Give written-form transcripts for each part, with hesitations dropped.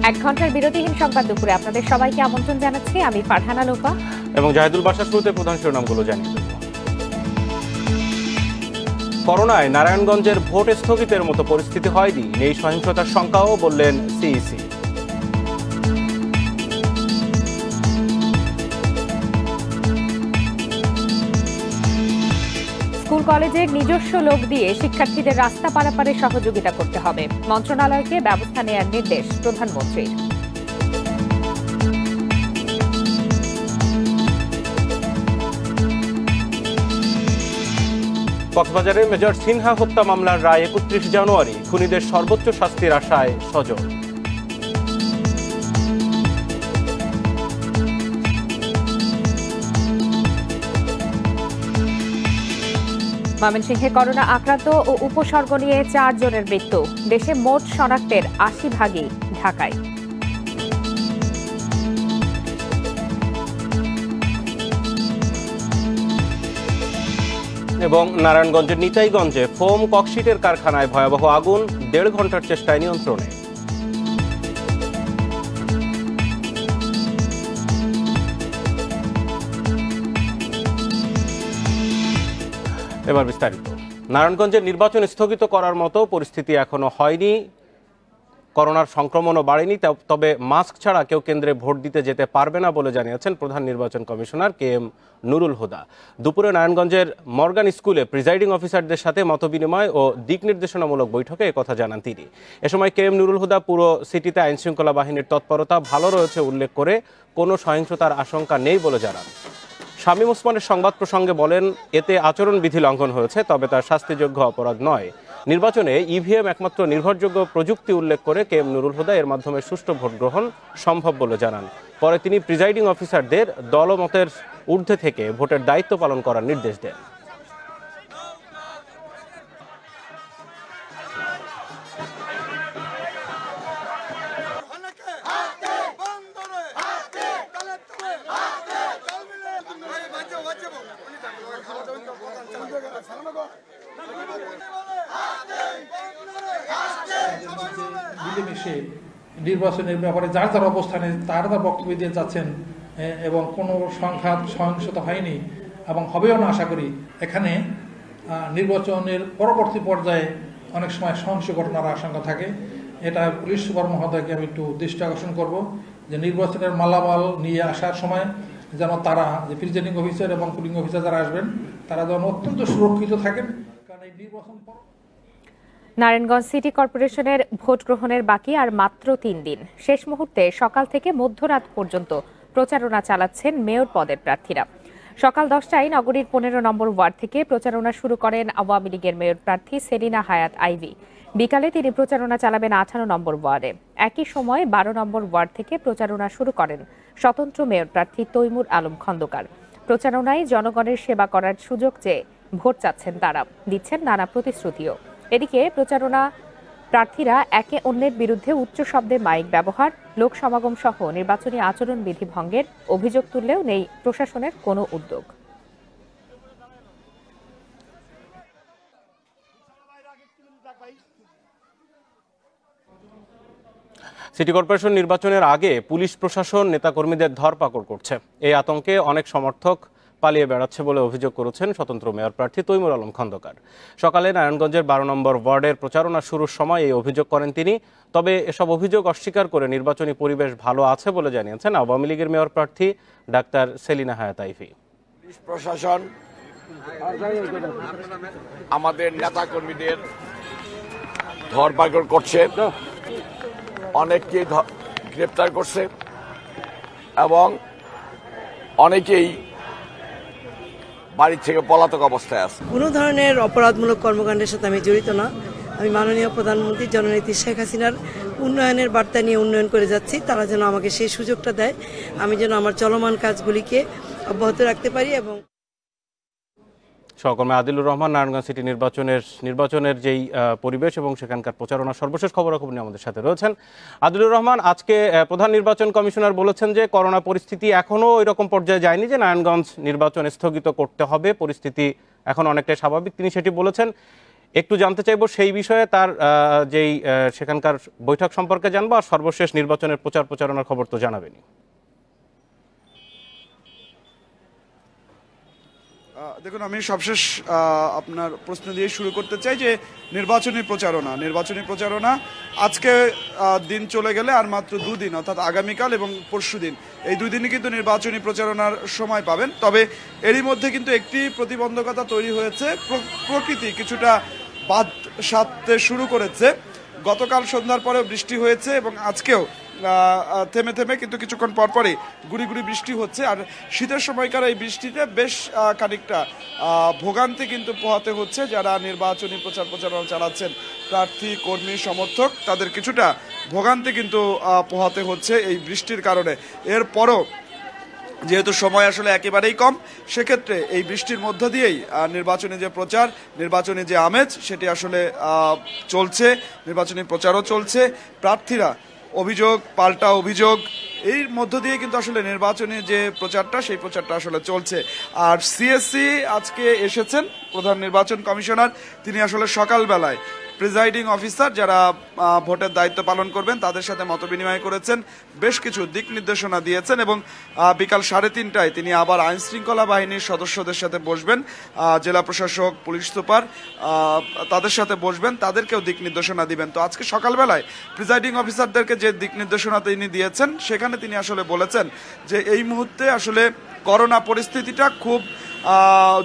এক ঘন্টার বিরতিহীন সংবাদ দুপুরে আপনাদের সবাইকে আমন্ত্রণ জানাচ্ছি। আমি ফারহানা লোপা এবং জাহিদুল বাসার। শুরুতে প্রধান শিরোনামগুলো জানিয়ে দেব। করোনায় নারায়ণগঞ্জের ভোট স্থগিতের মতো পরিস্থিতি হয়নি, নেই সহিংসতার শঙ্কাও, বললেন সিইসি। স্কুল কলেজের নিজস্ব লোক দিয়ে শিক্ষার্থীদের রাস্তা পারাপারে সহযোগিতা করতে হবে, মন্ত্রণালয়কে ব্যবস্থা নেওয়ার নির্দেশ প্রধানমন্ত্রীর। কক্সবাজারে মেজর সিনহা হত্যা মামলার রায় ৩১ জানুয়ারি, খুনিদের সর্বোচ্চ শাস্তির আশায় স্বজন। ময়মনসিংহে করোনা আক্রান্ত ও উপসর্গ নিয়ে ৪ জনের মৃত্যু, দেশে মোট শনাক্তের ৮০% ঢাকায়। এবং নারায়ণগঞ্জের নিতাইগঞ্জে ফোম ককশিটের কারখানায় ভয়াবহ আগুন, ১.৫ ঘন্টার চেষ্টায় নিয়ন্ত্রণে। এবার বিস্তারিত। নারায়ণগঞ্জের নির্বাচন স্থগিত করার মতো পরিস্থিতি এখনো হয়নি, করোনার সংক্রমণও বাড়েনি, তবে মাস্ক ছাড়া কেউ কেন্দ্রে ভোট দিতে যেতে পারবে না বলে জানিয়েছেন প্রধান নির্বাচন কমিশনার KM নুরুল হুদা। দুপুরে নারায়ণগঞ্জের মর্গান স্কুলে প্রিজাইডিং অফিসারদের সাথে মতবিনিময় ও দিক নির্দেশনামূলক বৈঠকে একথা জানান তিনি। এ সময় KM নুরুল হুদা পুরো সিটিতে আইনশৃঙ্খলা বাহিনীর তৎপরতা ভালো রয়েছে উল্লেখ করে কোনো সহিংসতার আশঙ্কা নেই বলে জানান। শামীম ওসমানের সংবাদ প্রসঙ্গে বলেন, এতে আচরণবিধি লঙ্ঘন হয়েছে, তবে তার শাস্তিযোগ্য অপরাধ নয়। নির্বাচনে EVM একমাত্র নির্ভরযোগ্য প্রযুক্তি উল্লেখ করে KM নুরুল হুদা এর মাধ্যমে সুষ্ঠু ভোট গ্রহণ সম্ভব বলে জানান। পরে তিনি প্রিজাইডিং অফিসারদের দলমতের ঊর্ধ্বে থেকে ভোটের দায়িত্ব পালন করার নির্দেশ দেন। মিলেমিশে নির্বাচনের ব্যাপারে যার যার অবস্থানে তার বক্তব্য দিয়ে যাচ্ছেন এবং কোনো সহিংসতা হয়নি এবং হবেও না আশা করি। এখানে নির্বাচনের পরবর্তী পর্যায়ে অনেক সময় সহিংস ঘটনার আশঙ্কা থাকে। এটা পুলিশ সুপার মহোদয়কে আমি একটু দৃষ্টি আকর্ষণ করব যে নির্বাচনের মালামাল নিয়ে আসার সময় যেন তারা যে প্রিজাইডিং অফিসার এবং পুলিং অফিসার যারা আসবেন তারা যেন অত্যন্ত সুরক্ষিত থাকেন, কারণ এই নির্বাচন। নারায়ণগঞ্জ সিটি কর্পোরেশনের ভোট গ্রহণের বাকি আর মাত্র ৩ দিন। শেষ মুহূর্তে সকাল থেকে মধ্যরাত পর্যন্ত প্রচারণা চালাচ্ছেন মেয়র পদের প্রার্থীরা। সকাল 10টায় নগরীর 15 নম্বর ওয়ার্ড থেকে প্রচারণা শুরু করেন আওয়ামী লীগের মেয়র প্রার্থী সেলিনা হায়াত আইভী। বিকালে তিনি প্রচারণা চালাবেন 18 নম্বর ওয়ার্ডে। একই সময় 12 নম্বর ওয়ার্ড থেকে প্রচারণা শুরু করেন স্বতন্ত্র মেয়র প্রার্থী তৈমুর আলম খন্দকার। প্রচারণায় জনগণের সেবা করার সুযোগ চেয়ে ভোট চাচ্ছেন তারা, দিচ্ছেন নানা প্রতিশ্রুতিও। এদিকে প্রচারণা প্রার্থীরা একে অন্যের বিরুদ্ধে উচ্চ শব্দে মাইক ব্যবহার, লোক সমাগম সহ নির্বাচনী আচরণবিধি ভঙ্গের অভিযোগ তুললেও নেই প্রশাসনের কোনো উদ্যোগ। সিটি কর্পোরেশন নির্বাচনের আগে পুলিশ প্রশাসন নেতাকর্মীদের ধরপাকড় করছে, এই আতঙ্কে অনেক সমর্থক পালিয়ে বেড়াচ্ছে বলে অভিযোগ করেছেন স্বতন্ত্র মেয়র প্রার্থী তৈমুর আলম খন্দকার। সকালে নারায়ণগঞ্জের 12 নম্বর ওয়ার্ডের প্রচারণা শুরুর সময় এই অভিযোগ করেন তিনি। তবে এসব অভিযোগ অস্বীকার করে নির্বাচনী পরিবেশ ভালো আছে বলে জানিয়েছেন আওয়ামী লীগের মেয়র প্রার্থী ডাক্তার সেলিনা হায়াত আইভী। পুলিশ প্রশাসন আমাদের নেতাকর্মীদের ধরপাকড় করছে, অনেককে গ্রেপ্তার করছে এবং অনেকেই বাড়ি থেকে পলাতক অবস্থায় আছে। কোনো ধরনের অপরাধমূলক কর্মকাণ্ডের সাথে আমি জড়িত না। আমি মাননীয় প্রধানমন্ত্রী জননেত্রী শেখ হাসিনার উন্নয়নের বার্তা নিয়ে উন্নয়ন করে যাচ্ছি। তারা যেন আমাকে সেই সুযোগটা দেয়, আমি যেন আমার চলমান কাজগুলিকে অব্যাহত রাখতে পারি। এবং সহকর্মী আদিলুর রহমান নারায়ণগঞ্জ সিটি নির্বাচনের যেই পরিবেশ এবং সেখানকার প্রচারণার সর্বশেষ খবরাখবর নিয়ে আমাদের সাথে রয়েছেন। আদিলুর রহমান, আজকে প্রধান নির্বাচন কমিশনার বলেছেন যে করোনা পরিস্থিতি এখনো ওই রকম পর্যায়ে যায়নি যে নারায়ণগঞ্জ নির্বাচন স্থগিত করতে হবে, পরিস্থিতি এখন অনেকটাই স্বাভাবিক, তিনি সেটি বলেছেন। একটু জানতে চাইবো সেই বিষয়ে, তার যেই সেখানকার বৈঠক সম্পর্কে জানবো, আর সর্বশেষ নির্বাচনের প্রচার প্রচারণার খবর তো জানাবেনই। দেখুন, আমি সবশেষ আপনার প্রশ্ন দিয়ে শুরু করতে চাই যে নির্বাচনী প্রচারণা আজকে দিন চলে গেলে আর মাত্র দুদিন, অর্থাৎ আগামীকাল এবং পরশুদিন, এই দুই দিনই কিন্তু নির্বাচনী প্রচারণার সময় পাবেন। তবে এরই মধ্যে কিন্তু একটি প্রতিবন্ধকতা তৈরি হয়েছে, প্রকৃতি কিছুটা বাদ সাধতে শুরু করেছে। গতকাল সন্ধ্যার পরেও বৃষ্টি হয়েছে এবং আজকেও থেমে থেমে কিন্তু কিছুক্ষণ পরপরই গুড়ি গুড়ি বৃষ্টি হচ্ছে। আর শীতের সময়কার এই বৃষ্টিতে বেশ খানিকটা ভোগান্তি কিন্তু পোহাতে হচ্ছে যারা নির্বাচনী প্রচারণা চালাচ্ছেন, প্রার্থী, কর্মী, সমর্থক, তাদের কিছুটা ভোগান্তি কিন্তু পোহাতে হচ্ছে এই বৃষ্টির কারণে। এরপরও যেহেতু সময় আসলে একেবারেই কম, সেক্ষেত্রে এই বৃষ্টির মধ্য দিয়েই নির্বাচনী যে প্রচার, নির্বাচনী যে আমেজ, সেটি আসলে চলছে, নির্বাচনী প্রচারও চলছে। প্রার্থীরা অভিযোগ পাল্টা অভিযোগ, এর মধ্য দিয়ে কিন্তু আসলে নির্বাচনী যে প্রচারটা, সেই প্রচারটা আসলে চলছে। আর সিএসসি আজকে এসেছেন, প্রধান নির্বাচন কমিশনার, তিনি আসলে সকালবেলায় প্রিজাইডিং অফিসার যারা ভোটের দায়িত্ব পালন করবেন তাদের সাথে মতবিনিময় করেছেন, বেশ কিছু দিক নির্দেশনা দিয়েছেন এবং বিকাল 3:30টায় তিনি আবার আইন শৃঙ্খলা বাহিনীর সদস্যদের সাথে বসবেন, জেলা প্রশাসক, পুলিশ সুপার, তাদের সাথে বসবেন, তাদেরকেও দিক নির্দেশনা দিবেন। তো আজকে সকালবেলায় প্রিজাইডিং অফিসারদেরকে যে দিক নির্দেশনা তিনি দিয়েছেন, সেখানে তিনি আসলে বলেছেন যে এই মুহূর্তে আসলে করোনা পরিস্থিতিটা খুব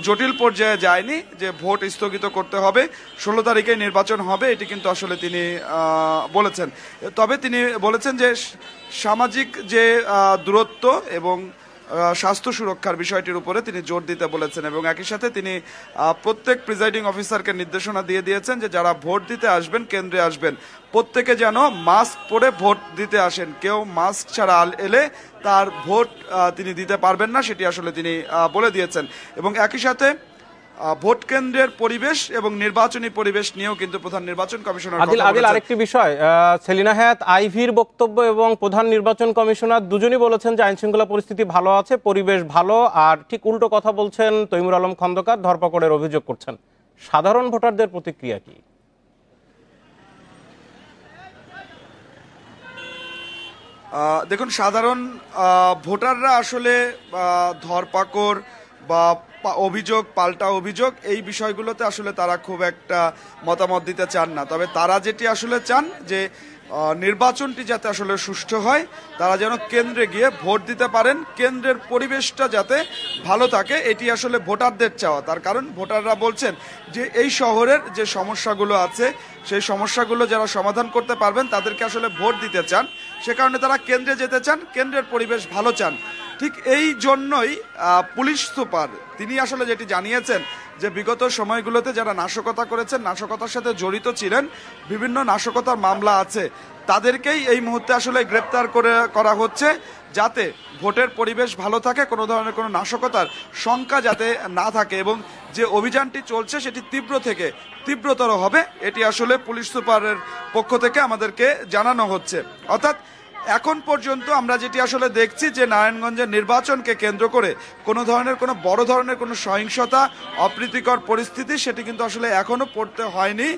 জটিল পর্যায়ে যায়নি, যে ভোট স্থগিত করতে হবে, 16 তারিখে নির্বাচন হবে, এটি কিন্তু আসলে তিনি বলেছেন। তবে তিনি বলেছেন যে সামাজিক যে দূরত্ব এবং স্বাস্থ্য সুরক্ষার বিষয়টির উপরে তিনি জোর দিতে বলেছেন এবং একই সাথে তিনি প্রত্যেক প্রিজাইডিং অফিসারকে নির্দেশনা দিয়ে দিয়েছেন যে যারা ভোট দিতে আসবেন, কেন্দ্রে আসবেন, প্রত্যেকে যেন মাস্ক পরে ভোট দিতে আসেন। কেউ মাস্ক ছাড়া এলে তার ভোট তিনি দিতে পারবেন না, সেটি আসলে তিনি বলে দিয়েছেন। এবং একই সাথে ভোট কেন্দ্রের পরিবেশ এবং নির্বাচনী পরিবেশ নিয়েও কিন্তু প্রধান নির্বাচন কমিশনার আদিল, আরেকটি বিষয়, সেলিনা হায়াৎ আইভির বক্তব্য এবং প্রধান নির্বাচন কমিশনার দুজনই বলেছেন যে আইন শৃঙ্খলা পরিস্থিতি ভালো আছে, পরিবেশ ভালো, আর ঠিক উল্টো কথা বলছেন তৈমুর আলম খন্দকার, ধরপাকড়ের অভিযোগ করছেন। সাধারণ ভোটারদের প্রতিক্রিয়া কি? দেখুন, সাধারণ ভোটাররা আসলে ধরপাকড় বা অভিযোগ পাল্টা অভিযোগ এই বিষয়গুলোতে আসলে তারা খুব একটা মতামত দিতে চান না। তবে তারা যেটি আসলে চান যে নির্বাচনটি যাতে আসলে সুষ্ঠু হয়, তারা যেন কেন্দ্রে গিয়ে ভোট দিতে পারেন, কেন্দ্রের পরিবেশটা যাতে ভালো থাকে, এটি আসলে ভোটারদের চাওয়া। তার কারণ ভোটাররা বলছেন যে এই শহরের যে সমস্যাগুলো আছে, সেই সমস্যাগুলো যারা সমাধান করতে পারবেন তাদেরকে আসলে ভোট দিতে চান, সে কারণে তারা কেন্দ্রে যেতে চান, কেন্দ্রের পরিবেশ ভালো চান। ঠিক এই জন্যই পুলিশ সুপার তিনি আসলে যেটি জানিয়েছেন যে বিগত সময়গুলোতে যারা নাশকতা করেছেন, নাশকতার সাথে জড়িত ছিলেন, বিভিন্ন নাশকতার মামলা আছে, তাদেরকেই এই মুহূর্তে আসলে গ্রেপ্তার করা হচ্ছে যাতে ভোটের পরিবেশ ভালো থাকে, কোনো ধরনের কোনো নাশকতার শঙ্কা যাতে না থাকে এবং যে অভিযানটি চলছে সেটি তীব্র থেকে তীব্রতর হবে, এটি আসলে পুলিশ সুপারের পক্ষ থেকে আমাদেরকে জানানো হচ্ছে। অর্থাৎ এখন পর্যন্ত আমরা যেটি আসলে দেখছি যে নারায়ণগঞ্জের নির্বাচনকে কেন্দ্র করে কোনো বড় ধরনের কোনো সহিংসতা, অপ্রীতিকর পরিস্থিতি সেটি কিন্তু আসলে এখনো পড়তে হয়নি,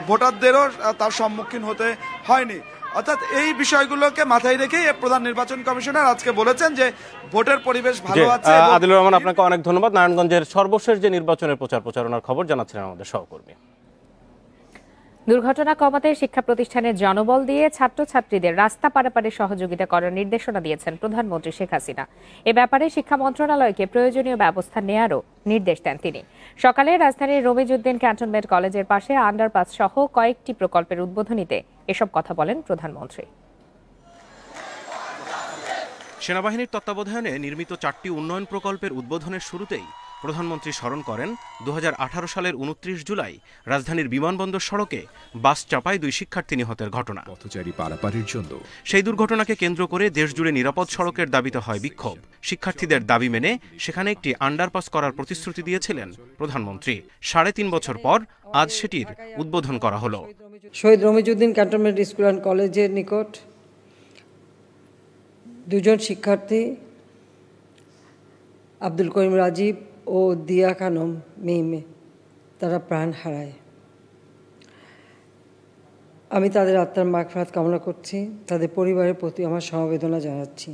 ভোটারদেরও তার সম্মুখীন হতে হয়নি। অর্থাৎ এই বিষয়গুলোকে মাথায় রেখেই প্রধান নির্বাচন কমিশনার আজকে বলেছেন যে ভোটের পরিবেশ ভালো আছে। আদিলুর রহমান, আপনাকে অনেক ধন্যবাদ। নারায়ণগঞ্জের সর্বশেষ যে নির্বাচনের প্রচারণার খবর জানাচ্ছিলেন আমাদের সহকর্মী। দুর্ঘটনা কমাতে শিক্ষা প্রতিষ্ঠানের জনবল দিয়ে ছাত্রছাত্রীদের রাস্তা পারাপারে সহযোগিতা করার নির্দেশনা দিয়েছেন প্রধানমন্ত্রী শেখ হাসিনা। এ ব্যাপারে শিক্ষা মন্ত্রণালয়কে প্রয়োজনীয় ব্যবস্থা নেয়ারও নির্দেশ দেন তিনি। সকালে রাজধানীর রমিজউদ্দিন ক্যান্টনমেন্ট কলেজের পাশে আন্ডারপাস সহ কয়েকটি প্রকল্পের উদ্বোধনীতে এসব কথা বলেন প্রধানমন্ত্রী। সেনাবাহিনীর তত্ত্বাবধানে নির্মিত 4টি উন্নয়ন প্রকল্পের উদ্বোধনের শুরুতেই প্রধানমন্ত্রী স্মরণ করেন 2018 সালের 29 জুলাই রাজধানীর বিমানবন্দর সড়কে বাস চাপায় 2 শিক্ষার্থী নিহতের ঘটনা। পথচারী পারাপারের জন্য সেই দুর্ঘটনাকে কেন্দ্র করে দেশজুড়ে নিরাপদ সড়কের দাবিতে হয় বিক্ষোভ। শিক্ষার্থীদের দাবি মেনে সেখানে একটি আন্ডারপাস করার প্রতিশ্রুতি দিয়েছিলেন প্রধানমন্ত্রী। 3.5 বছর পর আজ সেটির উদ্বোধন করা হলো। শহীদ রমিজউদ্দিন ক্যান্টনমেন্ট স্কুল অ্যান্ড কলেজের নিকট 2 জন শিক্ষার্থী আব্দুল করিম রাজীব ও দিয়া খানম মিমে তারা প্রাণ হারায়। আমি তাদের আত্মার মাগফিরাত কামনা করছি, তাদের পরিবারের প্রতি আমার সমবেদনা জানাচ্ছি।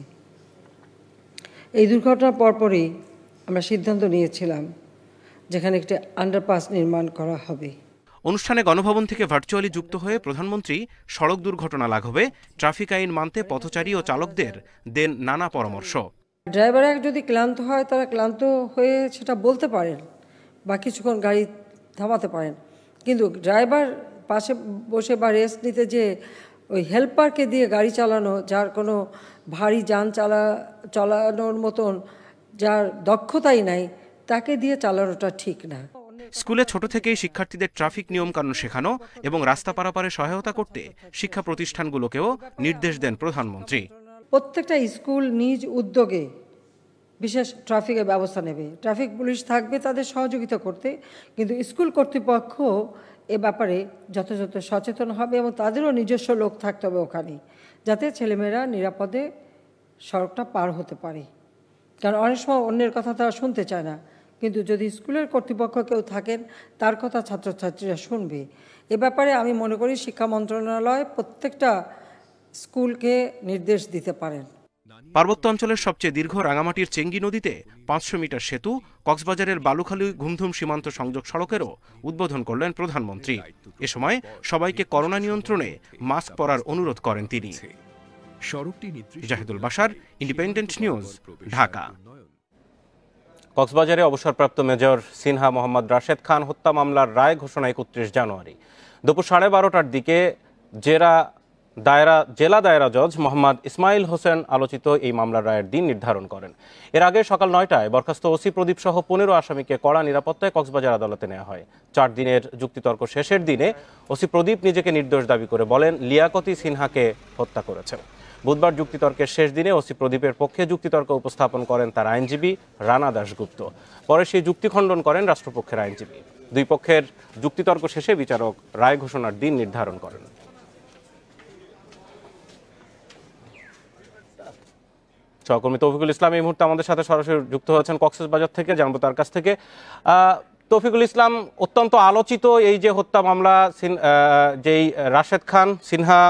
এই দুর্ঘটনার পরপরই আমরা সিদ্ধান্ত নিয়েছিলাম যেখানে একটি আন্ডারপাস নির্মাণ করা হবে। অনুষ্ঠানে গণভবন থেকে ভার্চুয়ালি যুক্ত হয়ে প্রধানমন্ত্রী সড়ক দুর্ঘটনা লাঘবে ট্রাফিক আইন মানতে পথচারী ও চালকদের দেন নানা পরামর্শ। ড্রাইভাররা যদি ক্লান্ত হয় তারা ক্লান্ত হয়ে সেটা বলতে পারেন বা কিছুক্ষণ গাড়ি থামাতে পারেন, কিন্তু ড্রাইভার পাশে বসে বা রেস্ট নিতে যে ওই হেল্পারকে দিয়ে গাড়ি চালানো, যার কোনো ভারী যান চালানোর মতন যার দক্ষতাই নাই, তাকে দিয়ে চালানোটা ঠিক না। স্কুলে ছোট থেকেই শিক্ষার্থীদের ট্রাফিক নিয়মকানুন শেখানো এবং রাস্তা পারাপারে সহায়তা করতে শিক্ষা প্রতিষ্ঠানগুলোকেও নির্দেশ দেন প্রধানমন্ত্রী। প্রত্যেকটা স্কুল নিজ উদ্যোগে বিশেষ ট্রাফিকের ব্যবস্থা নেবে, ট্রাফিক পুলিশ থাকবে তাদের সহযোগিতা করতে, কিন্তু স্কুল কর্তৃপক্ষ এ ব্যাপারে যথাযথ সচেতন হবে এবং তাদেরও নিজস্ব লোক থাকতে হবে ওখানে, যাতে ছেলেমেয়েরা নিরাপদে সড়কটা পার হতে পারে। কারণ অনেক সময় অন্যের কথা তারা শুনতে চায় না, কিন্তু যদি স্কুলের কর্তৃপক্ষ কেউ থাকেন তার কথা ছাত্রছাত্রীরা শুনবে। এ ব্যাপারে আমি মনে করি শিক্ষা মন্ত্রণালয় প্রত্যেকটা স্কুলকে নির্দেশ দিতে পারেন। পার্বত্য অঞ্চলের সবচেয়ে দীর্ঘ রাঙামাটির চেঙ্গি নদীতে 500 মিটার সেতু, কক্সবাজারের বালুখালী ঘুমধুম সীমান্ত সংযোগ সড়কেরও উদ্বোধন করলেন প্রধানমন্ত্রী। এ সময় সবাইকে করোনা নিয়ন্ত্রণে মাস্ক পরার অনুরোধ করেন তিনি। Jahidul Bashar, independent news, Dhaka. কক্সবাজারে অবসরপ্রাপ্ত মেজর সিনহা মোহাম্মদ রাশেদ খান হত্যা মামলার রায় ঘোষণা 31 জানুয়ারি দুপুর 12:30টার দিকে জেলা দায়রা জজ মোহাম্মদ ইসমাইল হোসেন আলোচিত এই মামলার রায়ের দিন নির্ধারণ করেন। এর আগে সকাল 9টায় বরখাস্ত ওসি প্রদীপ সহ 15 আসামিকে কড়া নিরাপত্তায় কক্সবাজার আদালতে নেওয়া হয়। 4 দিনের যুক্তিতর্ক শেষের দিনে ওসি প্রদীপ নিজেকে নির্দোষ দাবি করে বলেন লিয়াকতি সিনহাকে হত্যা করেছেন। বুধবার যুক্তিতর্কের শেষ দিনে ওসি প্রদীপের পক্ষে যুক্তিতর্ক উপস্থাপন করেন তার আইনজীবী রানা দাশগুপ্ত। পরে সেই যুক্তি খণ্ডন করেন রাষ্ট্রপক্ষের আইনজীবী। দুই পক্ষের যুক্তিতর্ক শেষে বিচারক রায় ঘোষণার দিন নির্ধারণ করেন। সহকর্মী তৌফিকুল ইসলাম এই মুহূর্তে আমাদের সাথে সরাসরি যুক্ত হয়েছেন কক্সবাজার থেকে, জানবো তার কাছ থেকে। তৌফিকুল ইসলাম, অত্যন্ত আলোচিত এই যে হত্যা মামলা, যেই রাশেদ খান সিনহা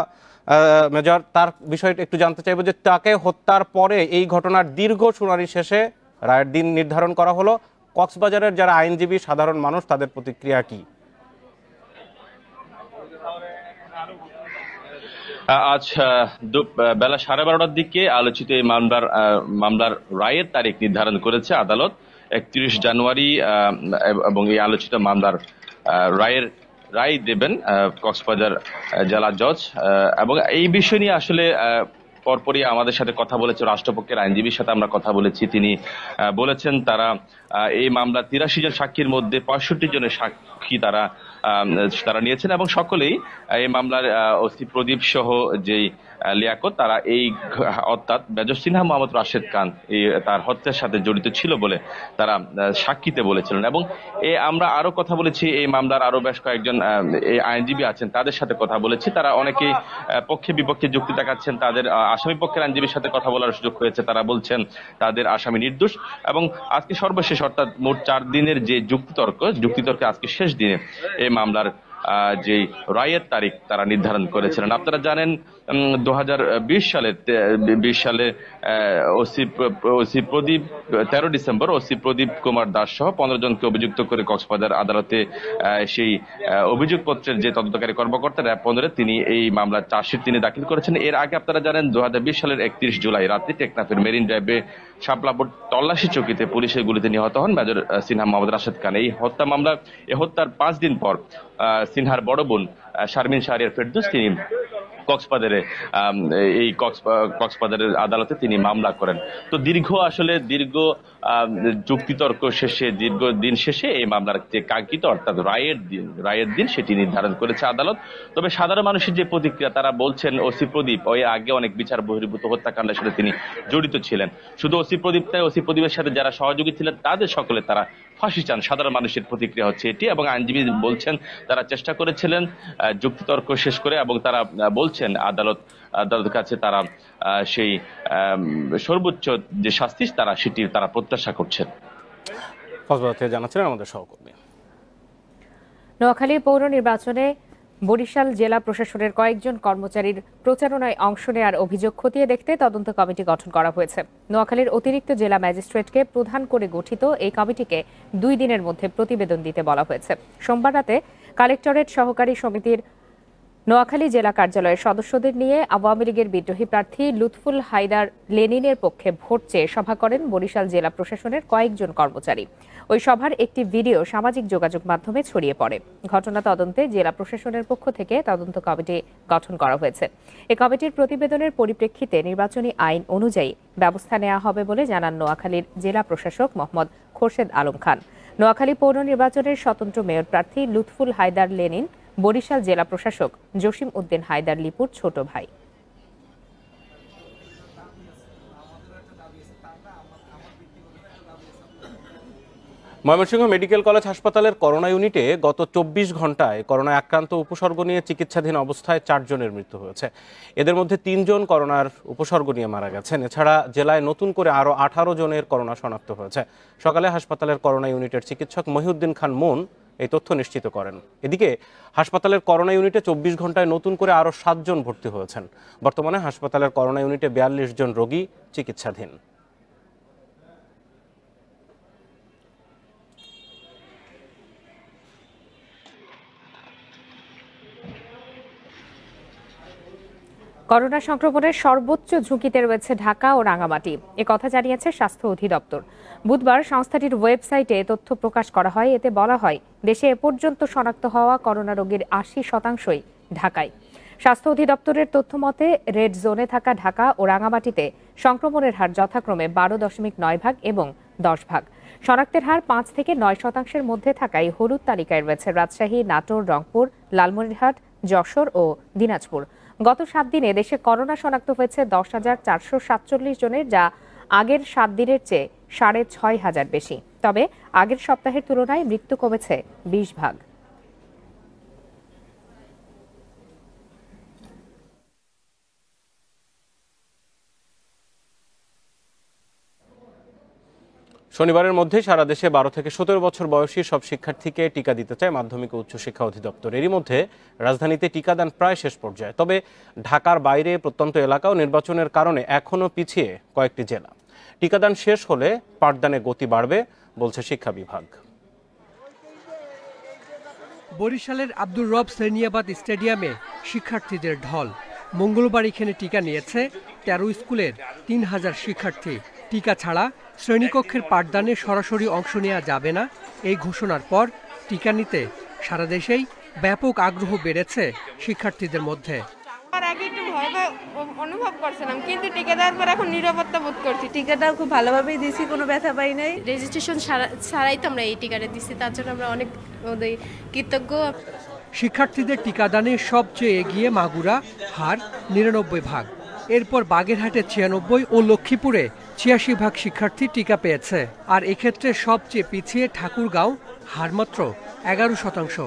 মেজর, তার বিষয়টা একটু জানতে চাইবো যে তাকে হত্যার পরে এই ঘটনার দীর্ঘ শুনানি শেষে রায়ের দিন নির্ধারণ করা হলো। কক্সবাজারের যারা আইনজীবী, সাধারণ মানুষ, তাদের প্রতিক্রিয়া কি? আজ বেলা 12:30টার দিকে আলোচিত এই মামলার রায়ের তারিখ নির্ধারণ করেছে আদালত 31 জানুয়ারি, এবং এই আলোচিত মামলার রায় দেবেন কক্সবাজার জেলা জজ। এবং এই বিষয় নিয়ে আসলে পরপরই আমাদের সাথে কথা বলেছে রাষ্ট্রপক্ষের আইনজীবীর সাথে আমরা কথা বলেছি। তিনি বলেছেন তারা এই মামলা 83 জন সাক্ষীর মধ্যে 65 জনের সাক্ষী তারা নিয়েছেন এবং সকলেই এই মামলার ওসি প্রদীপ সহ যেই লিয়াকত, তারা এই অর্থাৎ মেজর সিনহা মোহাম্মদ রাশেদ খান তার হত্যার সাথে জড়িত ছিল বলে তারা সাক্ষীতে বলেছিলেন। এবং আমরা আরো কথা বলেছি, এই মামলার আরো বেশ কয়েকজন আইনজীবী আছেন তাদের সাথে কথা বলেছি। তারা অনেকেই পক্ষে বিপক্ষে যুক্তি দেখাচ্ছেন। তাদের আসামি পক্ষের আইনজীবীর সাথে কথা বলার সুযোগ হয়েছে, তারা বলছেন তাদের আসামি নির্দোষ। এবং আজকে সর্বশেষ অর্থাৎ মোট 4 দিনের যে যুক্তিতর্কে আজকে শেষ দিনে এই মামলার যে রায়ের তারিখ তারা নির্ধারণ করেছিলেন। আপনারা জানেন 2020 সালে ওসি প্রদীপ 13 ডিসেম্বর ওসি প্রদীপ কুমার দাস সহ 15 জনকে অভিযুক্ত করে কক্সবাজার আদালতে সেই অভিযোগপত্রের যে তদন্তকারী কর্মকর্তা র্যাব 15 তিনি এই মামলার চার্জশিট তিনি দাখিল করেছেন। এর আগে আপনারা জানেন 2020 সালের 31 জুলাই রাতে টেকনাফের মেরিন ড্রাইভে শাপলাপুর তল্লাশি চৌকিতে পুলিশের গুলিতে নিহত হন মেজর সিনহা মোহাম্মদ রাশেদ খান। এই হত্যার 5 দিন পর সিনহার বড় বোন শারমিন শাহরিয়ার ফেরদৌস তিনি কক্সবাজারের আদালতে তিনি মামলা করেন। তো দীর্ঘ যুক্তিতর্ক শেষে দীর্ঘ দিন শেষে এই মামলার যে কাঙ্ক্ষিত অর্থাৎ রায়ের দিন সেটি নির্ধারণ করেছে আদালত। তবে সাধারণ মানুষের যে প্রতিক্রিয়া, তারা বলছেন ওসি প্রদীপ আগে অনেক বিচার বহির্ভূত হত্যাকাণ্ডের সাথে তিনি জড়িত ছিলেন। শুধু ওসি প্রদীপ নয়, ওসি প্রদীপের সাথে যারা সহযোগী ছিলেন তাদের সকলে তারা ফাঁসি চান। সাধারণ মানুষের প্রতিক্রিয়া হচ্ছে এটি। এবং আইনজীবী বলছেন তারা চেষ্টা করেছিলেন যুক্তিতর্ক শেষ করে, এবং তারা বলছেন আদালতের কাছে তারা সেই সর্বোচ্চ যে শাস্তি সেটি তারা প্রত্যাশা করছেন। কক্সবাজার থেকে জানাচ্ছিলেন আমাদের সহকর্মী। নোয়াখালীর পৌর নির্বাচনে বরিশাল জেলা প্রশাসনের কয়েকজন কর্মচারীর প্রচারণায় অংশ নেওয়ার অভিযোগ খতিয়ে দেখতে তদন্ত কমিটি গঠন করা হয়েছে। নোয়াখালীর অতিরিক্ত জেলা ম্যাজিস্ট্রেটকে প্রধান করে গঠিত এই কমিটিকে 2 দিনের মধ্যে প্রতিবেদন দিতে বলা হয়েছে। সোমবার রাতে কালেক্টরেট সহকারী সমিতির নোয়াখালী জেলা কার্যালয়ের সদস্যদের নিয়ে আওয়ামী লীগের বিদ্রোহী প্রার্থী লুৎফুল হায়দার লেনিনের পক্ষে ভোট চেয়ে সভা করেন বরিশাল জেলা প্রশাসনের কয়েকজন কর্মচারী। ওই সভার একটি ভিডিও সামাজিক যোগাযোগ মাধ্যমে ছড়িয়ে পড়ে। ঘটনা তদন্তে জেলা প্রশাসনের পক্ষ থেকে তদন্ত কমিটি গঠন করা হয়েছে। এই কমিটির প্রতিবেদনের পরিপ্রেক্ষিতে নির্বাচনী আইন অনুযায়ী ব্যবস্থা নেওয়া হবে বলে জানান নোয়াখালীর জেলা প্রশাসক মোহাম্মদ খোরশেদ আলম খান। নোয়াখালী পৌর নির্বাচনের স্বতন্ত্র মেয়র প্রার্থী লুৎফুল হায়দার লেনিন বরিশাল জেলা প্রশাসক জসিম উদ্দিন হায়দার লিপুর ছোট ভাই। ময়মনসিংহ মেডিকেল কলেজ হাসপাতালের করোনা ইউনিটে গত 24 ঘন্টায় করোনায় আক্রান্ত উপসর্গ নিয়ে চিকিৎসাধীন অবস্থায় 4 জনের মৃত্যু হয়েছে। এদের মধ্যে 3 জন করোনার উপসর্গ নিয়ে মারা গেছেন। এছাড়া জেলায় নতুন করে আরও 18 জনের করোনা শনাক্ত হয়েছে। সকালে হাসপাতালের করোনা ইউনিটের চিকিৎসক মহিউদ্দিন খান মুন এই তথ্য নিশ্চিত করেন। এদিকে হাসপাতালের করোনা ইউনিটে 24 ঘন্টায় নতুন করে আরও 7 জন ভর্তি হয়েছেন। বর্তমানে হাসপাতালের করোনা ইউনিটে 42 জন রোগী চিকিৎসাধীন। করোনা সংক্রমণের সর্বোচ্চ ঝুঁকিতে রয়েছে ঢাকা ও রাঙামাটি, কথা জানিয়েছে স্বাস্থ্য অধিদপ্তর। বুধবার সংস্থাটির ওয়েবসাইটে তথ্য প্রকাশ করা হয়। এতে বলা হয়, দেশে এ পর্যন্ত শনাক্ত হওয়া করোনা রোগীর 80% ঢাকায়। স্বাস্থ্য অধিদপ্তরের তথ্য মতে রেড জোনে থাকা ঢাকা ও রাঙামাটিতে সংক্রমণের হার যথাক্রমে 12.9% এবং 10%। শনাক্তের হার 5 থেকে 9% মধ্যে থাকায় হলুদ তালিকায় রয়েছে রাজশাহী, নাটোর, রংপুর, লালমনিরহাট, যশোর ও দিনাজপুর। গত 7 দিনে দেশে করোনা শনাক্ত হয়েছে 10,447 জনের, যা আগের 7 দিনের চেয়ে 6,500 বেশি। তবে আগের সপ্তাহের তুলনায় মৃত্যু কমেছে 20%। শনিবারের মধ্যে সারা দেশে 12 থেকে 17 বছর বয়সী সব শিক্ষার্থীকে টিকা দিতে চায় মাধ্যমিক ও উচ্চশিক্ষা অধিদপ্তর। এরই মধ্যে রাজধানীতে টিকাদান প্রায় শেষ পর্যায়ে। তবে ঢাকার বাইরে প্রত্যন্ত এলাকাও নির্বাচনের কারণে এখনও পিছিয়ে কয়েকটি জেলা। টিকাদান শেষ হলে পাঠদানে গতি বাড়বে বলছে শিক্ষা বিভাগ। বরিশালের আব্দুর রব সেরনিয়াবাদ স্টেডিয়ামে শিক্ষার্থীদের ঢল। মঙ্গলবার এখানে টিকা নিয়েছে 13 স্কুলের 3000 শিক্ষার্থী। টিকা ছাড়া শ্রেণীকক্ষের পাঠদানে সরাসরি অংশ নেওয়া যাবে না, এই ঘোষণার পর টিকা নিতে সারা দেশেই ব্যাপক আগ্রহ বেড়েছে শিক্ষার্থীদের মধ্যে। আগে একটু ভয় অনুভব করছিলাম, কিন্তু টিকা দেওয়ার পর এখন নিরাপত্তা বোধ করছি। টিকাটাও খুব ভালোভাবেই দিছি, কোনো ব্যথা পাই নাই। রেজিস্ট্রেশন ছাড়াই তো আমরা এই টিকাটা দিচ্ছি, তার জন্য আমরা অনেক কৃতজ্ঞ। শিক্ষার্থীদের টিকাদানে সবচেয়ে এগিয়ে মাগুরা, হার 99%। এরপর বাগেরহাটে 96 ও লক্ষ্মীপুরে 86% শিক্ষার্থী টিকা পেয়েছে। আর এক্ষেত্রে সবচেয়ে পিছিয়ে ঠাকুরগাঁও, হার মাত্র 11%।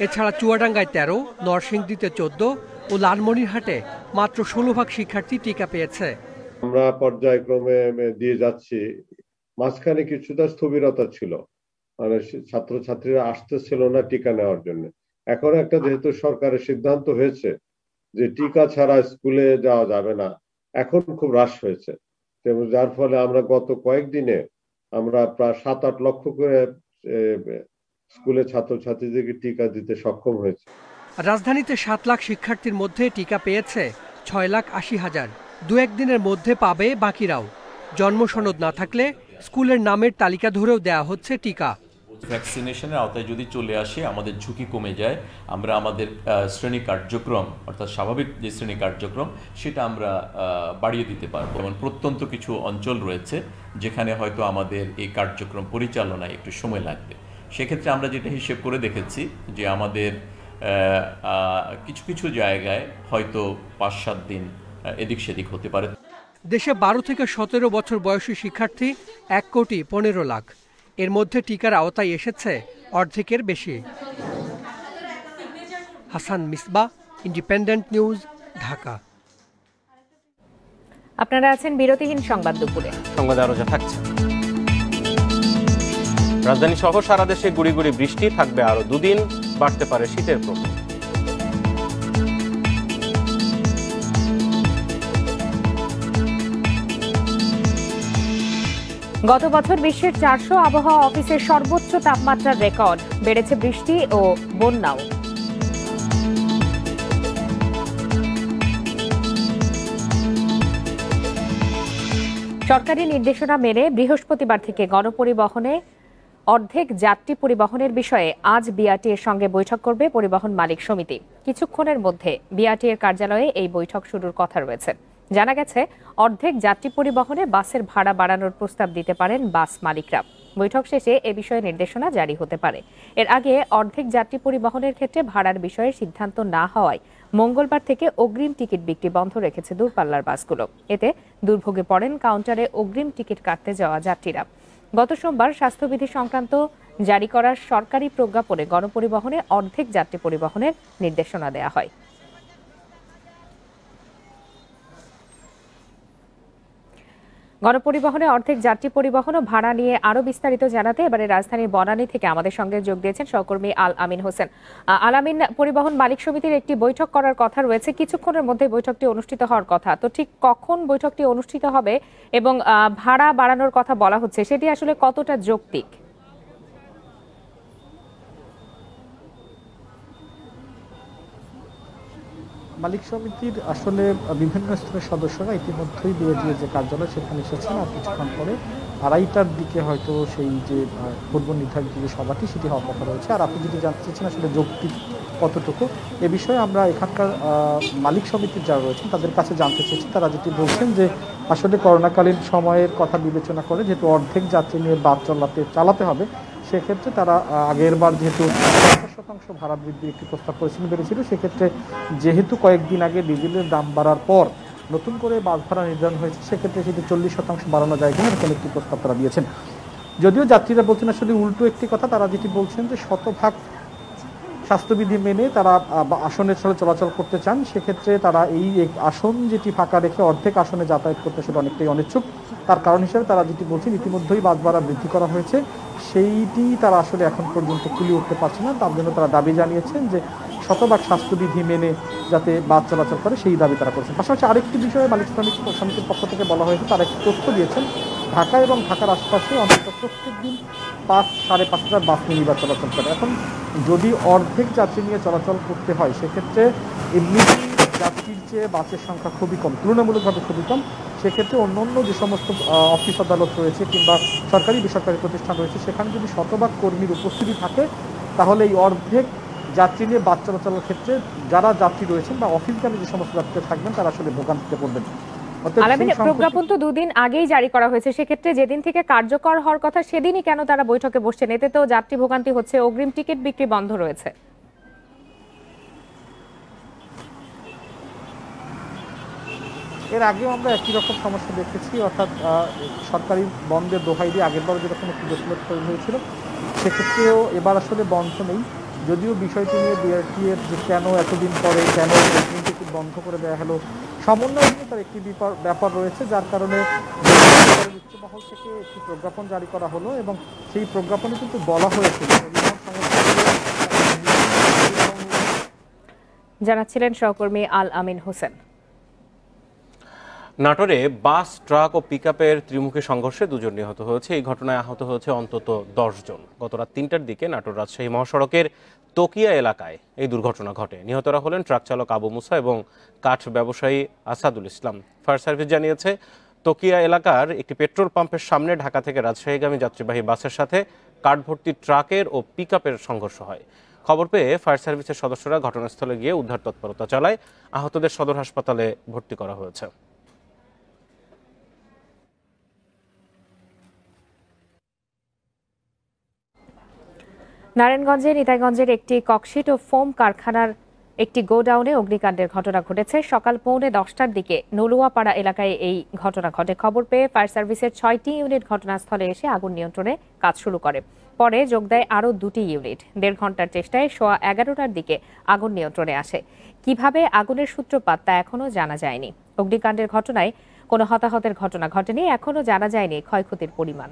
এছাড়া চুয়াডাঙ্গায় 13, নরসিংদীতে 14 ও লালমনিরহাটে মাত্র 16% শিক্ষার্থী টিকা পেয়েছে। আমরা পর্যায়ক্রমে দিয়ে যাচ্ছি। মাঝখানে কিছুটা স্থবিরতা ছিল, মানে ছাত্রছাত্রীরা আসতেছিল না টিকা নেওয়ার জন্য। এখন একটা যেহেতু সরকারের সিদ্ধান্ত হয়েছে যে টিকা ছাড়া স্কুলে যাওয়া যাবে না, এখন খুব হ্রাস হয়েছে, যার ফলে আমরা গত কয়েকদিনে আমরা প্রায় 7-8 লক্ষ করে স্কুলে ছাত্রছাত্রীদেরকে টিকা দিতে সক্ষম হয়েছে। রাজধানীতে 7 লাখ শিক্ষার্থীর মধ্যে টিকা পেয়েছে 6,80,000। 2-1 দিনের মধ্যে পাবে বাকিরাও। জন্ম সনদ না থাকলে স্কুলের নামের তালিকা ধরেও দেয়া হচ্ছে টিকা। ভ্যাকসিনেশনের আওতায় যদি চলে আসে আমাদের ঝুঁকি কমে যায়। আমরা আমাদের শ্রেণী কার্যক্রম, অর্থাৎ স্বাভাবিক যে শ্রেণী কার্যক্রম, সেটা আমরা বাড়িয়ে দিতে পারবো। যেমন প্রত্যন্ত কিছু অঞ্চল রয়েছে যেখানে হয়তো আমাদের এই কার্যক্রম পরিচালনায় একটু সময় লাগবে। সেক্ষেত্রে আমরা যেটা হিসেব করে দেখেছি যে আমাদের কিছু কিছু জায়গায় হয়তো 5-7 দিন এদিক সেদিক হতে পারে। দেশে 12 থেকে 17 বছর বয়সী শিক্ষার্থী 1,15 লাখ। এর মধ্যে টিকার আওতায় এসেছে অর্ধেকের বেশি। Hasan Misba, independent news, Dhaka. আপনারা আছেন বিরতিহীন সংবাদ দুপুরে। সংবাদ আরো যা থাকছে। রাজধানী সহ সারা দেশে গুড়ি গুড়ি বৃষ্টি থাকবে আরো 2 দিন। বাড়তে পারে শীতের প্রকোপ। গত বছর বিশ্বের 400 আবহাওয়া অফিসের সর্বোচ্চ তাপমাত্রার রেকর্ড, বেড়েছে বৃষ্টি ও বন্যাও। সরকারি নির্দেশনা মেনে বৃহস্পতিবার থেকে গণপরিবহনে অর্ধেক যাত্রী পরিবহনের বিষয়ে আজ বিআরটিএর সঙ্গে বৈঠক করবে পরিবহন মালিক সমিতি। কিছুক্ষণের মধ্যে বিআরটিএর কার্যালয়ে এই বৈঠক শুরুর কথা রয়েছে। জানা গেছে, অর্ধেক যাত্রী পরিবহনে বাসের ভাড়া বাড়ানোর প্রস্তাব দিতে পারেন বাস মালিকরা। বৈঠক শেষে এ বিষয়ে নির্দেশনা জারি হতে পারে। এর আগে অর্ধেক যাত্রী পরিবহনের ক্ষেত্রে ভাড়ার বিষয়ে সিদ্ধান্ত না হওয়ায় মঙ্গলবার থেকে অগ্রিম টিকিট বিক্রি বন্ধ রেখেছে দূরপাল্লার বাসগুলো। এতে দুর্ভোগে পড়েন কাউন্টারে অগ্রিম টিকিট কাটতে যাওয়া যাত্রীরা। গত সোমবার স্বাস্থ্যবিধি সংক্রান্ত জারি করার সরকারি প্রজ্ঞাপনে গণপরিবহনে অর্ধেক যাত্রী পরিবহনের নির্দেশনা দেওয়া হয়। গণপরিবহনে অর্ধেক যাত্রী পরিবহন ও ভাড়া নিয়ে আরো বিস্তারিত জানাতে এবারে রাজধানীর বনানী থেকে আমাদের সঙ্গে যোগ দিয়েছেন সহকর্মী আল আমিন হোসেন। আল আমিন, পরিবহন মালিক সমিতির একটি বৈঠক করার কথা রয়েছে, কিছুক্ষণের মধ্যে বৈঠকটি অনুষ্ঠিত হওয়ার কথা, তো ঠিক কখন বৈঠকটি অনুষ্ঠিত হবে এবং ভাড়া বাড়ানোর কথা বলা হচ্ছে সেটি আসলে কতটা যৌক্তিক? মালিক সমিতির আসলে বিভিন্ন স্তরের সদস্যরা ইতিমধ্যেই বিএডিএ যে কার্যালয় সেখানে এসেছেন, আর কিছুক্ষণ পরে 2:30টার দিকে হয়তো সেই যে পূর্ব নির্ধারিত যে সভাটি সেটি হওয়ার কথা রয়েছে। আর আপনি যদি জানতে চাচ্ছেন আসলে যৌক্তিক কতটুকু, এ বিষয়ে আমরা এখানকার মালিক সমিতির যারা রয়েছেন তাদের কাছে জানতে চেয়েছি। তারা যেটি বলছেন যে আসলে করোনাকালীন সময়ের কথা বিবেচনা করে যেহেতু অর্ধেক যাত্রী নিয়ে বাস চালাতে হবে, সেক্ষেত্রে তারা আগের বার যেহেতু 50% ভাড়া বৃদ্ধির একটি প্রস্তাব করেছিল, সেক্ষেত্রে যেহেতু কয়েকদিন আগে ডিজেলের দাম বাড়ার পর নতুন করে বাস ভাড়া নির্ধারণ হয়েছে, সেক্ষেত্রে সেটি 40% বাড়ানো যায় কিনা এরকম একটি প্রস্তাব তারা দিয়েছেন। যদিও যাত্রীরা বলছেন আসলে উল্টো একটি কথা, তারা যেটি বলছেন যে শতভাগ স্বাস্থ্যবিধি মেনে তারা আসনের সাথে চলাচল করতে চান, সেক্ষেত্রে তারা এই আসন যেটি ফাঁকা রেখে অর্ধেক আসনে যাতায়াত করতে আসলে অনেকটাই অনিচ্ছুক। তার কারণ হিসেবে তারা যেটি বলছেন ইতিমধ্যেই বাস ভাড়া বৃদ্ধি করা হয়েছে, সেইটি তারা আসলে এখন পর্যন্ত কুলিয়ে উঠতে পারছে না। তার জন্য তারা দাবি জানিয়েছেন যে শতভাগ স্বাস্থ্যবিধি মেনে যাতে বাস চলাচল করে সেই দাবি তারা করেছেন। পাশাপাশি আরেকটি বিষয়ে মালিক সমিতির পক্ষ থেকে বলা হয়েছে, তারা একটি তথ্য দিয়েছেন ঢাকা এবং ঢাকার আশপাশে অন্তত প্রত্যেক দিন 5-5.5 বাস মিনিবাস চলাচল করে। এখন যদি অর্ধেক যাত্রী নিয়ে চলাচল করতে হয়, সেক্ষেত্রে এমনিতেই যাত্রীর চেয়ে বাসের সংখ্যা খুবই কম, তুলনামূলকভাবে খুবই কম। সেক্ষেত্রে অন্য যে সমস্ত অফিস আদালত রয়েছে কিংবা সরকারি বেসরকারি প্রতিষ্ঠান রয়েছে, সেখানে যদি শতভাগ কর্মীর উপস্থিতি থাকে, তাহলে এই অর্ধেক যাত্রী নিয়ে বাস চলাচলের ক্ষেত্রে যারা যাত্রী রয়েছেন বা অফিসগামী যে সমস্ত যাত্রী থাকবেন তারা আসলে ভোগান্তিতে পড়বেন। প্রজ্ঞাপন তো 2 দিন আগেই জারি করা হয়েছে, সেক্ষেত্রে যেদিন থেকে কার্যকর হওয়ার কথা সেদিনই কেন তারা বৈঠকে বসছেন? এতে তো যাত্রী ভোগান্তি হচ্ছে, অগ্রিম টিকিট বিক্রি বন্ধ রয়েছে। এর আগেও আমরা একই রকম সমস্যা দেখেছি, অর্থাৎ সরকারি বন্ধের দোহাই দিয়ে আগেরবার যেরকম একটি দোষমূলক তৈরি হয়েছিল, সেক্ষেত্রেও এবার আসলে বন্ধ নেই। যদিও বিষয়টি নিয়ে বিআরটিএর যে কেন এতদিন পরে কেন টিকিট বন্ধ করে দেওয়া হলো, সমন্বয় নিয়ে তার একটি ব্যাপার রয়েছে, যার কারণে উচ্চমহল থেকে একটি প্রজ্ঞাপন জারি করা হলো এবং সেই প্রজ্ঞাপনে কিন্তু বলা হয়েছিল। জানাচ্ছিলেন সহকর্মী আল আমিন হোসেন। নাটোরে বাস, ট্রাক ও পিকআপের ত্রিমুখী সংঘর্ষে 2 জন নিহত হয়েছে। এই ঘটনায় আহত হয়েছে অন্তত 10 জন। গত রাত 3টার দিকে নাটোর রাজশাহী মহাসড়কের তকিয়া এলাকায় এই দুর্ঘটনা ঘটে। নিহতরা হলেন ট্রাক চালক আবু মুসা এবং কাঠ ব্যবসায়ী আসাদুল ইসলাম। ফায়ার সার্ভিস জানিয়েছে, তকিয়া এলাকার একটি পেট্রোল পাম্পের সামনে ঢাকা থেকে রাজশাহীগামী যাত্রীবাহী বাসের সাথে কাঠ ভর্তি ট্রাকের ও পিকআপের সংঘর্ষ হয়। খবর পেয়ে ফায়ার সার্ভিসের সদস্যরা ঘটনাস্থলে গিয়ে উদ্ধার তৎপরতা চালায়। আহতদের সদর হাসপাতালে ভর্তি করা হয়েছে। নারায়ণগঞ্জের নিতাইগঞ্জের একটি ককশিট ও ফোম কারখানার একটি গোডাউনে অগ্নিকাণ্ডের ঘটনা ঘটেছে। সকাল 9:45টার দিকে নলুয়াপাড়া এলাকায় এই ঘটনা ঘটে। খবর পেয়ে ফায়ার সার্ভিসের 6টি ইউনিট ঘটনাস্থলে এসে আগুন নিয়ন্ত্রণে কাজ শুরু করে। পরে যোগ দেয় আরও 2টি ইউনিট। 1.5 ঘন্টার চেষ্টায় 11:15টার দিকে আগুন নিয়ন্ত্রণে আসে। কিভাবে আগুনের সূত্রপাত তা এখনও জানা যায়নি। অগ্নিকাণ্ডের ঘটনায় কোনো হতাহতের ঘটনা ঘটেনি, এখনও জানা যায়নি ক্ষয়ক্ষতির পরিমাণ।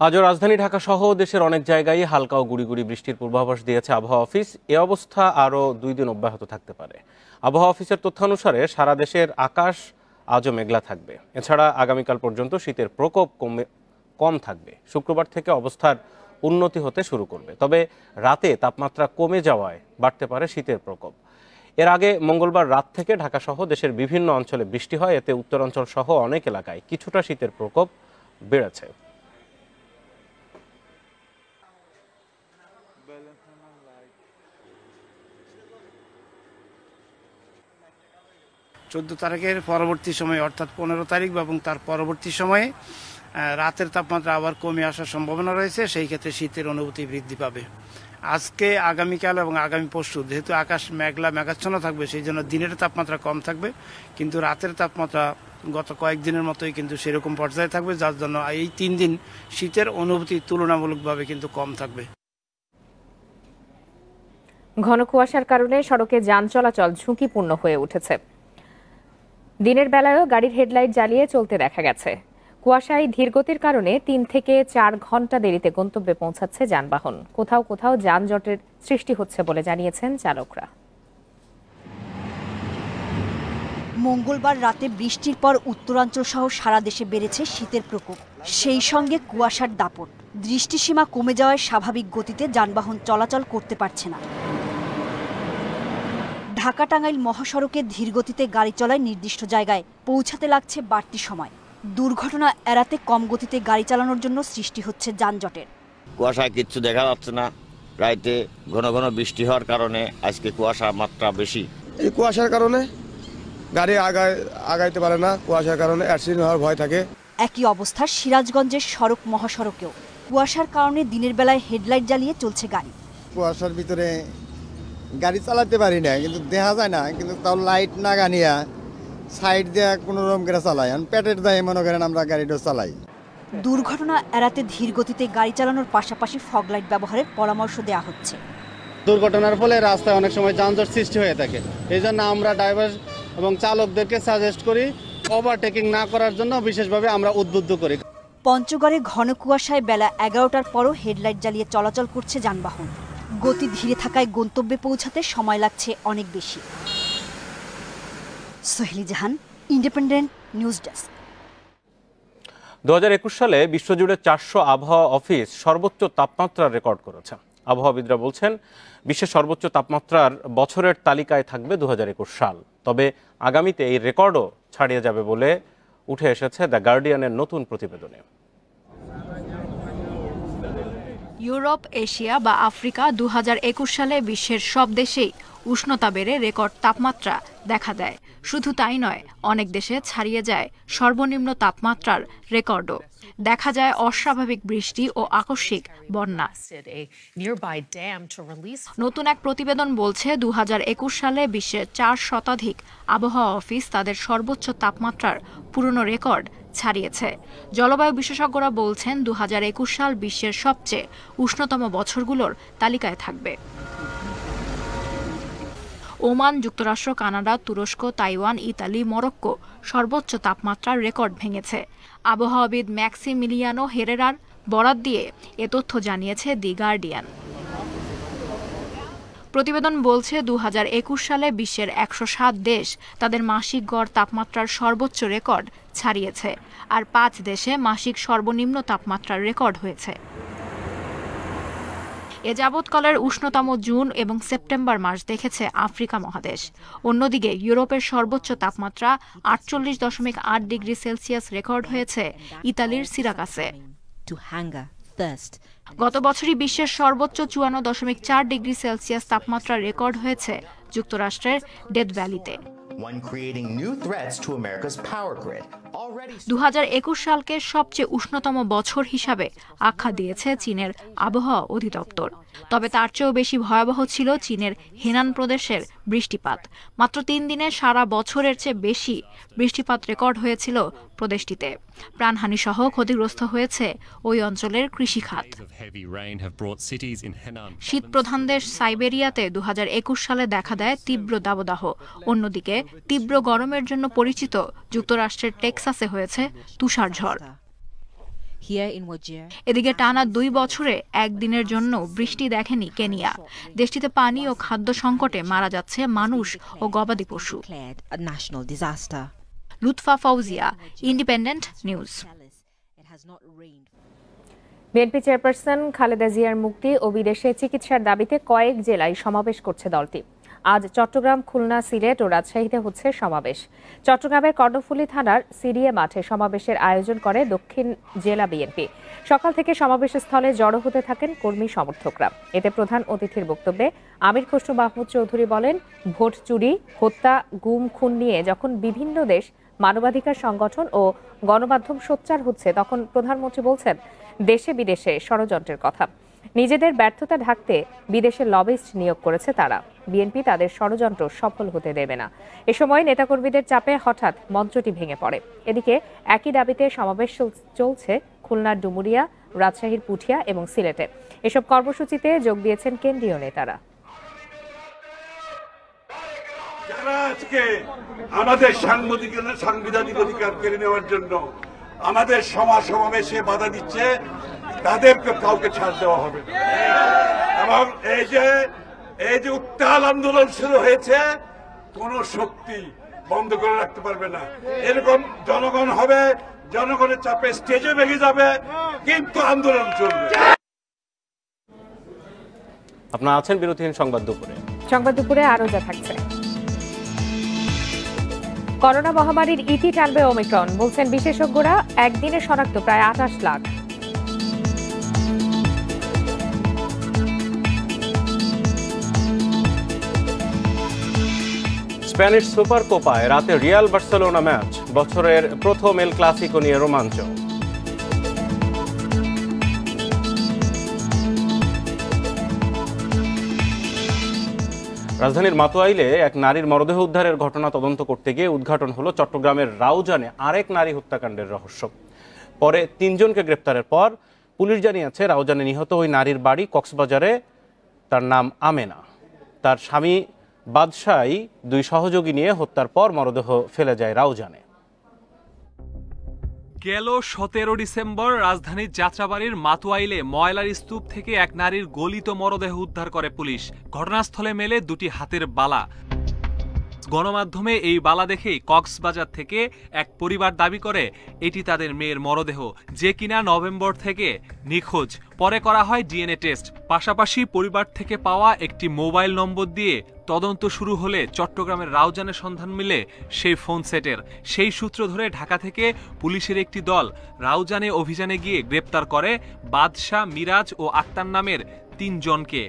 আজও রাজধানী ঢাকা সহ দেশের অনেক জায়গায় হালকা ও গুড়ি বৃষ্টির পূর্বাভাস দিয়েছে আবহাওয়া অফিস। এ অবস্থা আরও 2 দিন অব্যাহত থাকতে পারে। আবহাওয়া অফিসের তথ্যানুসারে সারা দেশের আকাশ আজও মেঘলা থাকবে। এছাড়া আগামীকাল পর্যন্ত শীতের প্রকোপ কম থাকবে। শুক্রবার থেকে অবস্থার উন্নতি হতে শুরু করবে, তবে রাতে তাপমাত্রা কমে যাওয়ায় বাড়তে পারে শীতের প্রকোপ। এর আগে মঙ্গলবার রাত থেকে ঢাকা সহ দেশের বিভিন্ন অঞ্চলে বৃষ্টি হয়, এতে উত্তরাঞ্চল সহ অনেক এলাকায় কিছুটা শীতের প্রকোপ বেড়েছে। চোদ্দ তারিখের পরবর্তী সময়ে অর্থাৎ 15 তারিখ এবং তার পরবর্তী সময়ে রাতের তাপমাত্রা আবার কমে আসার সম্ভাবনা রয়েছে। সেই ক্ষেত্রে শীতের অনুভূতি বৃদ্ধি পাবে। আজকে আগামীকাল এবং আগামী পরশু যেহেতু আকাশ মেঘাচ্ছন্ন থাকবে, সেই জন্য দিনের তাপমাত্রা কম থাকবে, কিন্তু রাতের তাপমাত্রা গত কয়েকদিনের মতোই কিন্তু সেরকম পর্যায়ে থাকবে, যার জন্য এই 3 দিন শীতের অনুভূতি তুলনামূলকভাবে কিন্তু কম থাকবে। ঘন কুয়াশার কারণে সড়কে যান চলাচল ঝুঁকিপূর্ণ হয়ে উঠেছে। দিনের বেলায়ও গাড়ির হেডলাইট জ্বালিয়ে চলতে দেখা গেছে। কুয়াশায় ধীরগতির কারণে 3 থেকে 4 ঘন্টা দেরিতে গন্তব্যে পৌঁছাচ্ছে যানবাহন। কোথাও কোথাও যানজটের সৃষ্টি হচ্ছে বলে জানিয়েছেন চালকরা। মঙ্গলবার রাতে বৃষ্টির পর উত্তরাঞ্চল সহ সারা দেশে বেড়েছে শীতের প্রকোপ, সেই সঙ্গে কুয়াশার দাপট। দৃষ্টিসীমা কমে যাওয়ায় স্বাভাবিক গতিতে যানবাহন চলাচল করতে পারছে না। ঢাকা টাঙ্গাইল মহাসড়কে ধীরগতিতে গাড়ি চলায় নির্দিষ্ট জায়গায় পৌঁছাতে লাগছে বাড়তি সময়। দুর্ঘটনা এড়াতে কম গতিতে গাড়ি চালানোর জন্য সৃষ্টি হচ্ছে যানজটের। কুয়াশায় কিচ্ছু দেখা যাচ্ছে না। রাইতে ঘন ঘন বৃষ্টি হওয়ার কারণে আজকে কুয়াশার মাত্রা বেশি। এই কুয়াশার কারণে গাড়ি আগাইতে পারে না, কুয়াশার কারণে অ্যাক্সিডেন্ট হওয়ার ভয় থাকে। একই অবস্থা সিরাজগঞ্জের সড়ক মহাসড়কেও। কুয়াশার কারণে দিনের বেলায় হেডলাইট জ্বালিয়ে চলছে গাড়ি। কুয়াশার ভিতরে গাড়ি চালাতে পারি না, কিন্তু দেখা যায় না, কিন্তু তাও লাইট না গানিয়া সাইড দিয়ে কোনো রকম করে চালাই। পেটের দায়ে মনে করেন আমরা গাড়িটা চালাই। দুর্ঘটনা এড়াতে ধীর গতিতে গাড়ি চালানোর পাশাপাশি ফগ লাইট ব্যবহারের পরামর্শ দেওয়া হচ্ছে। দুর্ঘটনার ফলে রাস্তায় অনেক সময় যানজট সৃষ্টি হয়ে থাকে, এই জন্য আমরা ড্রাইভার এবং চালকদেরকে সাজেস্ট করি ওভারটেকিং না করার জন্য বিশেষভাবে আমরা উদ্বুদ্ধ করি। পঞ্চগড়ে ঘন কুয়াশায় বেলা 11টার পরও হেডলাইট জ্বালিয়ে চলাচল করছে যানবাহন। গতি ধীরে থাকায় গন্তব্যে পৌঁছাতে সময় লাগছে অনেক বেশি। সোহেলি জাহান, ইন্ডিপেন্ডেন্ট নিউজ ডেস্ক। 2021 সালে বিশ্বজুড়ে 400 আবহাওয়া অফিস সর্বোচ্চ তাপমাত্রার রেকর্ড করেছে। আবহাওয়াবিদরা বলছেন বিশ্বের সর্বোচ্চ তাপমাত্রার বছরের তালিকায় থাকবে 2021 সাল। তবে আগামীতে এই রেকর্ডও ছাড়িয়ে যাবে বলে উঠে এসেছে দ্য গার্ডিয়ানের নতুন প্রতিবেদনে। ইউরোপ, এশিয়া বা আফ্রিকা 2021 সালে বিশ্বের সব দেশেই উষ্ণতা বেড়ে রেকর্ড তাপমাত্রা দেখা দেয়। শুধু তাই নয়, অনেক দেশে ছাড়িয়ে যায় সর্বনিম্ন তাপমাত্রার রেকর্ডও। দেখা যায় অস্বাভাবিক বৃষ্টি ও আকস্মিক বন্যা। নতুন এক প্রতিবেদন বলছে 2021 সালে বিশ্বের 4 শতাধিক আবহাওয়া অফিস তাদের সর্বোচ্চ তাপমাত্রার পুরনো রেকর্ড ছাড়িয়েছে। জলবায়ু বিশেষজ্ঞরা বলছেন 2021 সাল বিশ্বের সবচেয়ে উষ্ণতম বছরগুলোর তালিকায় থাকবে। ওমান, যুক্তরাষ্ট্র, কানাডা, তুরস্ক, তাইওয়ান, ইতালি, মরক্কো সর্বোচ্চ তাপমাত্রার রেকর্ড ভেঙেছে। আবহাওয়াবিদ ম্যাক্সিমিলিয়ানো হেরেরার বরাত দিয়ে এ তথ্য জানিয়েছে দি গার্ডিয়ান। প্রতিবেদন বলছে 2021 সালে বিশ্বের 107 দেশ তাদের মাসিক গড় তাপমাত্রার সর্বোচ্চ রেকর্ড ছাড়িয়েছে, আর 5 দেশে মাসিক সর্বনিম্ন তাপমাত্রার রেকর্ড হয়েছে। এ যাবৎকালের উষ্ণতম জুন এবং সেপ্টেম্বর মাস দেখেছে আফ্রিকা মহাদেশ। অন্যদিকে ইউরোপের সর্বোচ্চ তাপমাত্রা 48.8 ডিগ্রি সেলসিয়াস রেকর্ড হয়েছে ইতালির সিরাকাসে। গত বছরই বিশ্বের সর্বোচ্চ 54.4 ডিগ্রি সেলসিয়াস তাপমাত্রা রেকর্ড হয়েছে যুক্তরাষ্ট্রের ডেথ ভ্যালিতে। 2021 সালকে সবচেয়ে উষ্ণতম বছর হিসাবে আখ্যা দিয়েছে চীনের আবহাওয়া অধিদপ্তর। তবে তার চেয়েও বেশি ভয়াবহ ছিল চীনের হেনান প্রদেশের বৃষ্টিপাত। মাত্র 3 দিনে সারা বছরের চেয়ে বেশি বৃষ্টিপাত রেকর্ড হয়েছিল প্রদেশটিতে। প্রাণহানি সহ ক্ষতিগ্রস্ত হয়েছে ওই অঞ্চলের কৃষিখাত। শীত প্রধান দেশ সাইবেরিয়াতে 2021 সালে দেখা দেয় তীব্র দাবদাহ। অন্যদিকে তীব্র গরমের জন্য পরিচিত যুক্তরাষ্ট্রের টেক্সাসে হয়েছে তুষারঝড়। এদিকে টানা 2 বছরে একদিনের জন্য বৃষ্টি দেখেনি কেনিয়া। দেশটিতে পানি ও খাদ্য সংকটে মারা যাচ্ছে মানুষ ও গবাদি পশু। Lutfa Fouzia, independent news. BNP chairperson Khaleda জিয়ার মুক্তি ও বিদেশে চিকিৎসার দাবিতে কয়েক জেলায় সমাবেশ করছে দলটি। আজ চট্টগ্রাম, খুলনা, সিলেট ও রাজশাহীতে হচ্ছে সমাবেশ। চট্টগ্রামের কর্ণফুলী থানার সিডিএ মাঠে সমাবেশের আয়োজন করে দক্ষিণ জেলা বিএনপি। সকাল থেকে সমাবেশ স্থলে জড়ো হতে থাকেন কর্মী সমর্থকরা। এতে প্রধান অতিথির বক্তব্যে আমির খসরু মাহমুদ চৌধুরী বলেন, ভোট চুরি, হত্যা, গুম, খুন নিয়ে যখন বিভিন্ন দেশ, মানবাধিকার সংগঠন ও গণমাধ্যম সোচ্চার হচ্ছে, তখন প্রধানমন্ত্রী বলছেন দেশে বিদেশে ষড়যন্ত্রের কথা। নিজেদের ব্যর্থতা ঢাকতে বিদেশে লবিস্ট নিয়োগ করেছে তারা। বিএনপি তাদের ষড়যন্ত্র সফল হতে দেবে না। এ সময় নেতাকর্মীদের চাপে হঠাৎ মঞ্চটি ভেঙে পড়ে। এদিকে একই দাবিতে সমাবেশ চলছে খুলনার ডুমুরিয়া, রাজশাহীর পুঠিয়া এবং সিলেটে। এসব কর্মসূচিতে যোগ দিয়েছেন কেন্দ্রীয় নেতারা। যারা আজকে আমাদের সাংবিধানিক অধিকার কেড়ে নেওয়ার জন্য আমাদের সমাবেশে বাধা দিচ্ছে, তাদেরকে কাউকে ছাড় দেওয়া হবে। এবং এই যে উত্তাল আন্দোলন শুরু হয়েছে, কোন শক্তি বন্ধ করে রাখতে পারবে না। এরকম জনগণ হবে, জনগণের চাপে স্টেজে ভেঙে যাবে, কিন্তু আন্দোলন চলবে। আপনারা আছেন বিরতিহীন সংবাদ দুপুরে আরো যা থাকছে। করোনা মহামারীর ইতি টানবে ওমিক্রন, বলছেন বিশেষজ্ঞরা। একদিনে শনাক্ত প্রায় 28 লাখ। স্প্যানিশ সুপার কোপায় রাতে রিয়াল বার্সেলোনা ম্যাচ, বছরের প্রথম এল ক্লাসিকো নিয়ে রোমাঞ্চ। রাজধানীর মাতুয়াইলে এক নারীর মরদেহ উদ্ধারের ঘটনা তদন্ত করতে গিয়ে উদ্ঘাটন হলো চট্টগ্রামের রাউজানে আরেক নারী হত্যাকাণ্ডের রহস্য। পরে 3 জনকে গ্রেপ্তারের পর পুলিশ জানিয়েছে রাউজানে নিহত ওই নারীর বাড়ি কক্সবাজারে। তার নাম আমেনা। তার স্বামী বাদশাহী 2 সহযোগী নিয়ে হত্যার পর মরদেহ ফেলে যায় রাউজানে। গেল 17 ডিসেম্বর রাজধানীর যাত্রাবাড়ির মাতুয়াইলে ময়লার স্তূপ থেকে এক নারীর গলিত মরদেহ উদ্ধার করে পুলিশ। ঘটনাস্থলে মেলে 2টি হাতের বালা। গণমাধ্যমে এই বালা দেখেই কক্সবাজার থেকে এক পরিবার দাবি করে এটি তাদের মেয়ের মরদেহ, যে কিনা নভেম্বর থেকে নিখোঁজ। পরে করা হয় ডিএনএ টেস্ট। পাশাপাশি পরিবার থেকে পাওয়া একটি মোবাইল নম্বর দিয়ে তদন্ত শুরু হলে চট্টগ্রামের রাউজানের সন্ধান মিলে সেই ফোন সেটের। সেই সূত্র ধরে ঢাকা থেকে পুলিশের একটি দল রাউজানে অভিযানে গিয়ে গ্রেপ্তার করে বাদশাহ, মিরাজ ও আক্তার নামের 3 জনকে।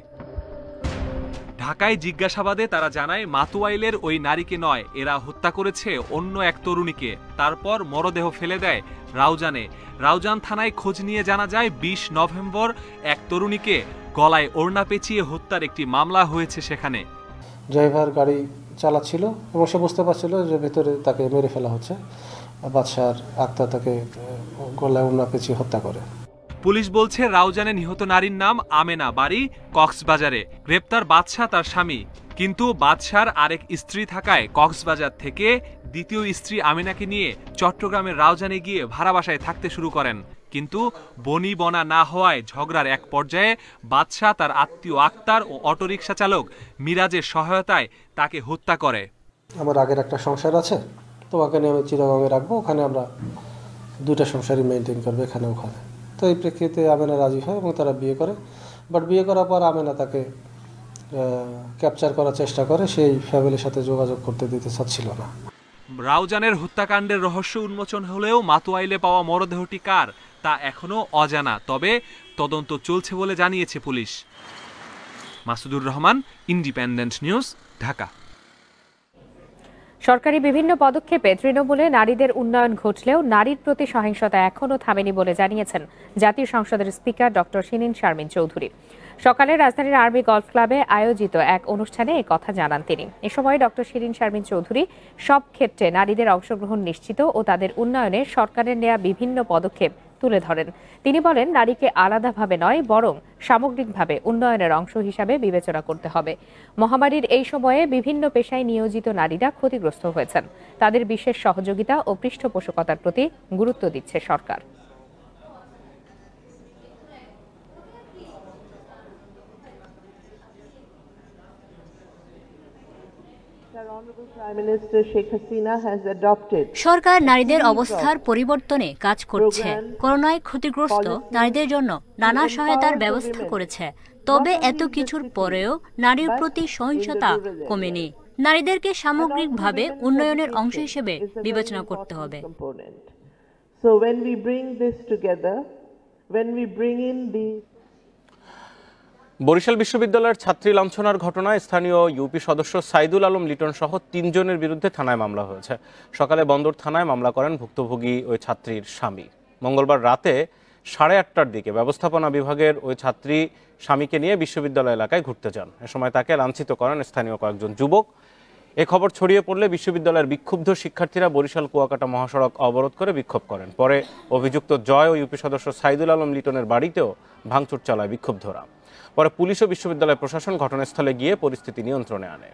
ঢাকায় জিজ্ঞাসাবাদে তারা জানায় মাতুয়াইলের ওই নারীকে নয়, এরা হত্যা করেছে অন্য এক তরুণীকে। তারপর মরদেহ ফেলে দেয় রাউজানে। রাউজান থানায় খোঁজ নিয়ে জানা যায় 20 নভেম্বর এক তরুণীকে গলায় ওড়না পেঁচিয়ে হত্যার একটি মামলা হয়েছে সেখানে। ড্রাইভার গাড়ি চালাচ্ছিল এবং সে বুঝতে পারছিল যে ভেতরে তাকে মেরে ফেলা হচ্ছে। বাদশাহ আক্তার তাকে গলায় ওড়না পেঁচিয়ে হত্যা করে। পুলিশ বলছে রাউজানে নিহত নারীর নাম আমেনা, বাড়ি কক্সবাজারে। গ্রেপ্তার বাদশাহ তার স্বামী। কিন্তু বাদশার আরেক স্ত্রী থাকায় কক্সবাজার থেকে দ্বিতীয় স্ত্রী আমেনাকে নিয়ে চট্টগ্রামের রাউজানে গিয়ে ভাড়া বাসায় থাকতে শুরু করেন। কিন্তু বনি বনা না হওয়ায় ঝগড়ার এক পর্যায়ে বাদশাহ তার আত্মীয় আক্তার ও অটোরিকশা চালক মিরাজের সহায়তায় তাকে হত্যা করে। আমার আগের একটা সংসার আছে, তোমাকে নিয়ে আমি চিটাগাংয়ে রাখবো, ওখানে আমরা 2টা সংসারই মেনটেন করবো, এখানে ওখানে। তো এই প্রেক্ষিতে আমেনা রাজি হয় এবং তারা বিয়ে করে। বাট বিয়ে করার পর আমেনা তাকে ক্যাপচার করার চেষ্টা করে, সেই ফ্যামিলির সাথে যোগাযোগ করতে দিতে চাচ্ছিল না। রাউজানের হত্যাকাণ্ডের রহস্য উন্মোচন হলেও মাতুয়াইলে পাওয়া মরদেহটি কার তা এখনো অজানা। তবে তদন্ত চলছে বলে জানিয়েছে police. Masudur Rahman, independent news, Dhaka. সরকারি বিভিন্ন পদক্ষেপে তৃণমূলে নারীদের উন্নয়ন ঘটলেও নারীর প্রতি সহিংসতা এখনও থামেনি বলে জানিয়েছেন জাতীয় সংসদের স্পিকার ডক্টর শিরিন শারমিন চৌধুরী। সকালে রাজধানীর আর্মি গলফ ক্লাবে আয়োজিত এক অনুষ্ঠানে এ কথা জানান তিনি। এ সময় ডক্টর শিরিন শারমিন চৌধুরী সব ক্ষেত্রে নারীদের অংশগ্রহণ নিশ্চিত ও তাদের উন্নয়নে সরকারের নেয়া বিভিন্ন পদক্ষেপ তুলে ধরেন। তিনি বলেন, নারীকে আলাদাভাবে নয়, বরং সামগ্রিকভাবে উন্নয়নের অংশ হিসাবে বিবেচনা করতে হবে। মহামারীর এই সময়ে বিভিন্ন পেশায় নিয়োজিত নারীরা ক্ষতিগ্রস্ত হয়েছেন। তাদের বিশেষ সহযোগিতা ও পৃষ্ঠপোষকতার প্রতি গুরুত্ব দিচ্ছে সরকার। সরকার নারীদের অবস্থার পরিবর্তনে কাজ করছে। করোনায় ক্ষতিগ্রস্ত নারীদের জন্য নানা সহায়তার ব্যবস্থা করেছে। তবে এত কিছুর পরেও নারীর প্রতি সহিংসতা কমেনি। নারীদেরকে সামগ্রিকভাবে উন্নয়নের অংশ হিসেবে বিবেচনা করতে হবে। বরিশাল বিশ্ববিদ্যালয়ের ছাত্রী লাঞ্ছনার ঘটনায় স্থানীয় ইউপি সদস্য সাইদুল আলম লিটন সহ ৩ জনের বিরুদ্ধে থানায় মামলা হয়েছে। সকালে বন্দর থানায় মামলা করেন ভুক্তভোগী ওই ছাত্রীর স্বামী। মঙ্গলবার রাতে 8:30টার দিকে ব্যবস্থাপনা বিভাগের ওই ছাত্রী স্বামীকে নিয়ে বিশ্ববিদ্যালয় এলাকায় ঘুরতে যান। এ সময় তাকে লাঞ্ছিত করেন স্থানীয় কয়েকজন যুবক। এ খবর ছড়িয়ে পড়লে বিশ্ববিদ্যালয়ের বিক্ষুব্ধ শিক্ষার্থীরা বরিশাল কুয়াকাটা মহাসড়ক অবরোধ করে বিক্ষোভ করেন। পরে অভিযুক্ত জয় ও ইউপি সদস্য সাইদুল আলম লিটনের বাড়িতেও ভাঙচুর চালায় বিক্ষুব্ধরা। পরে পুলিশ ও বিশ্ববিদ্যালয় প্রশাসন ঘটনাস্থলে গিয়ে পরিস্থিতি নিয়ন্ত্রণে আনে।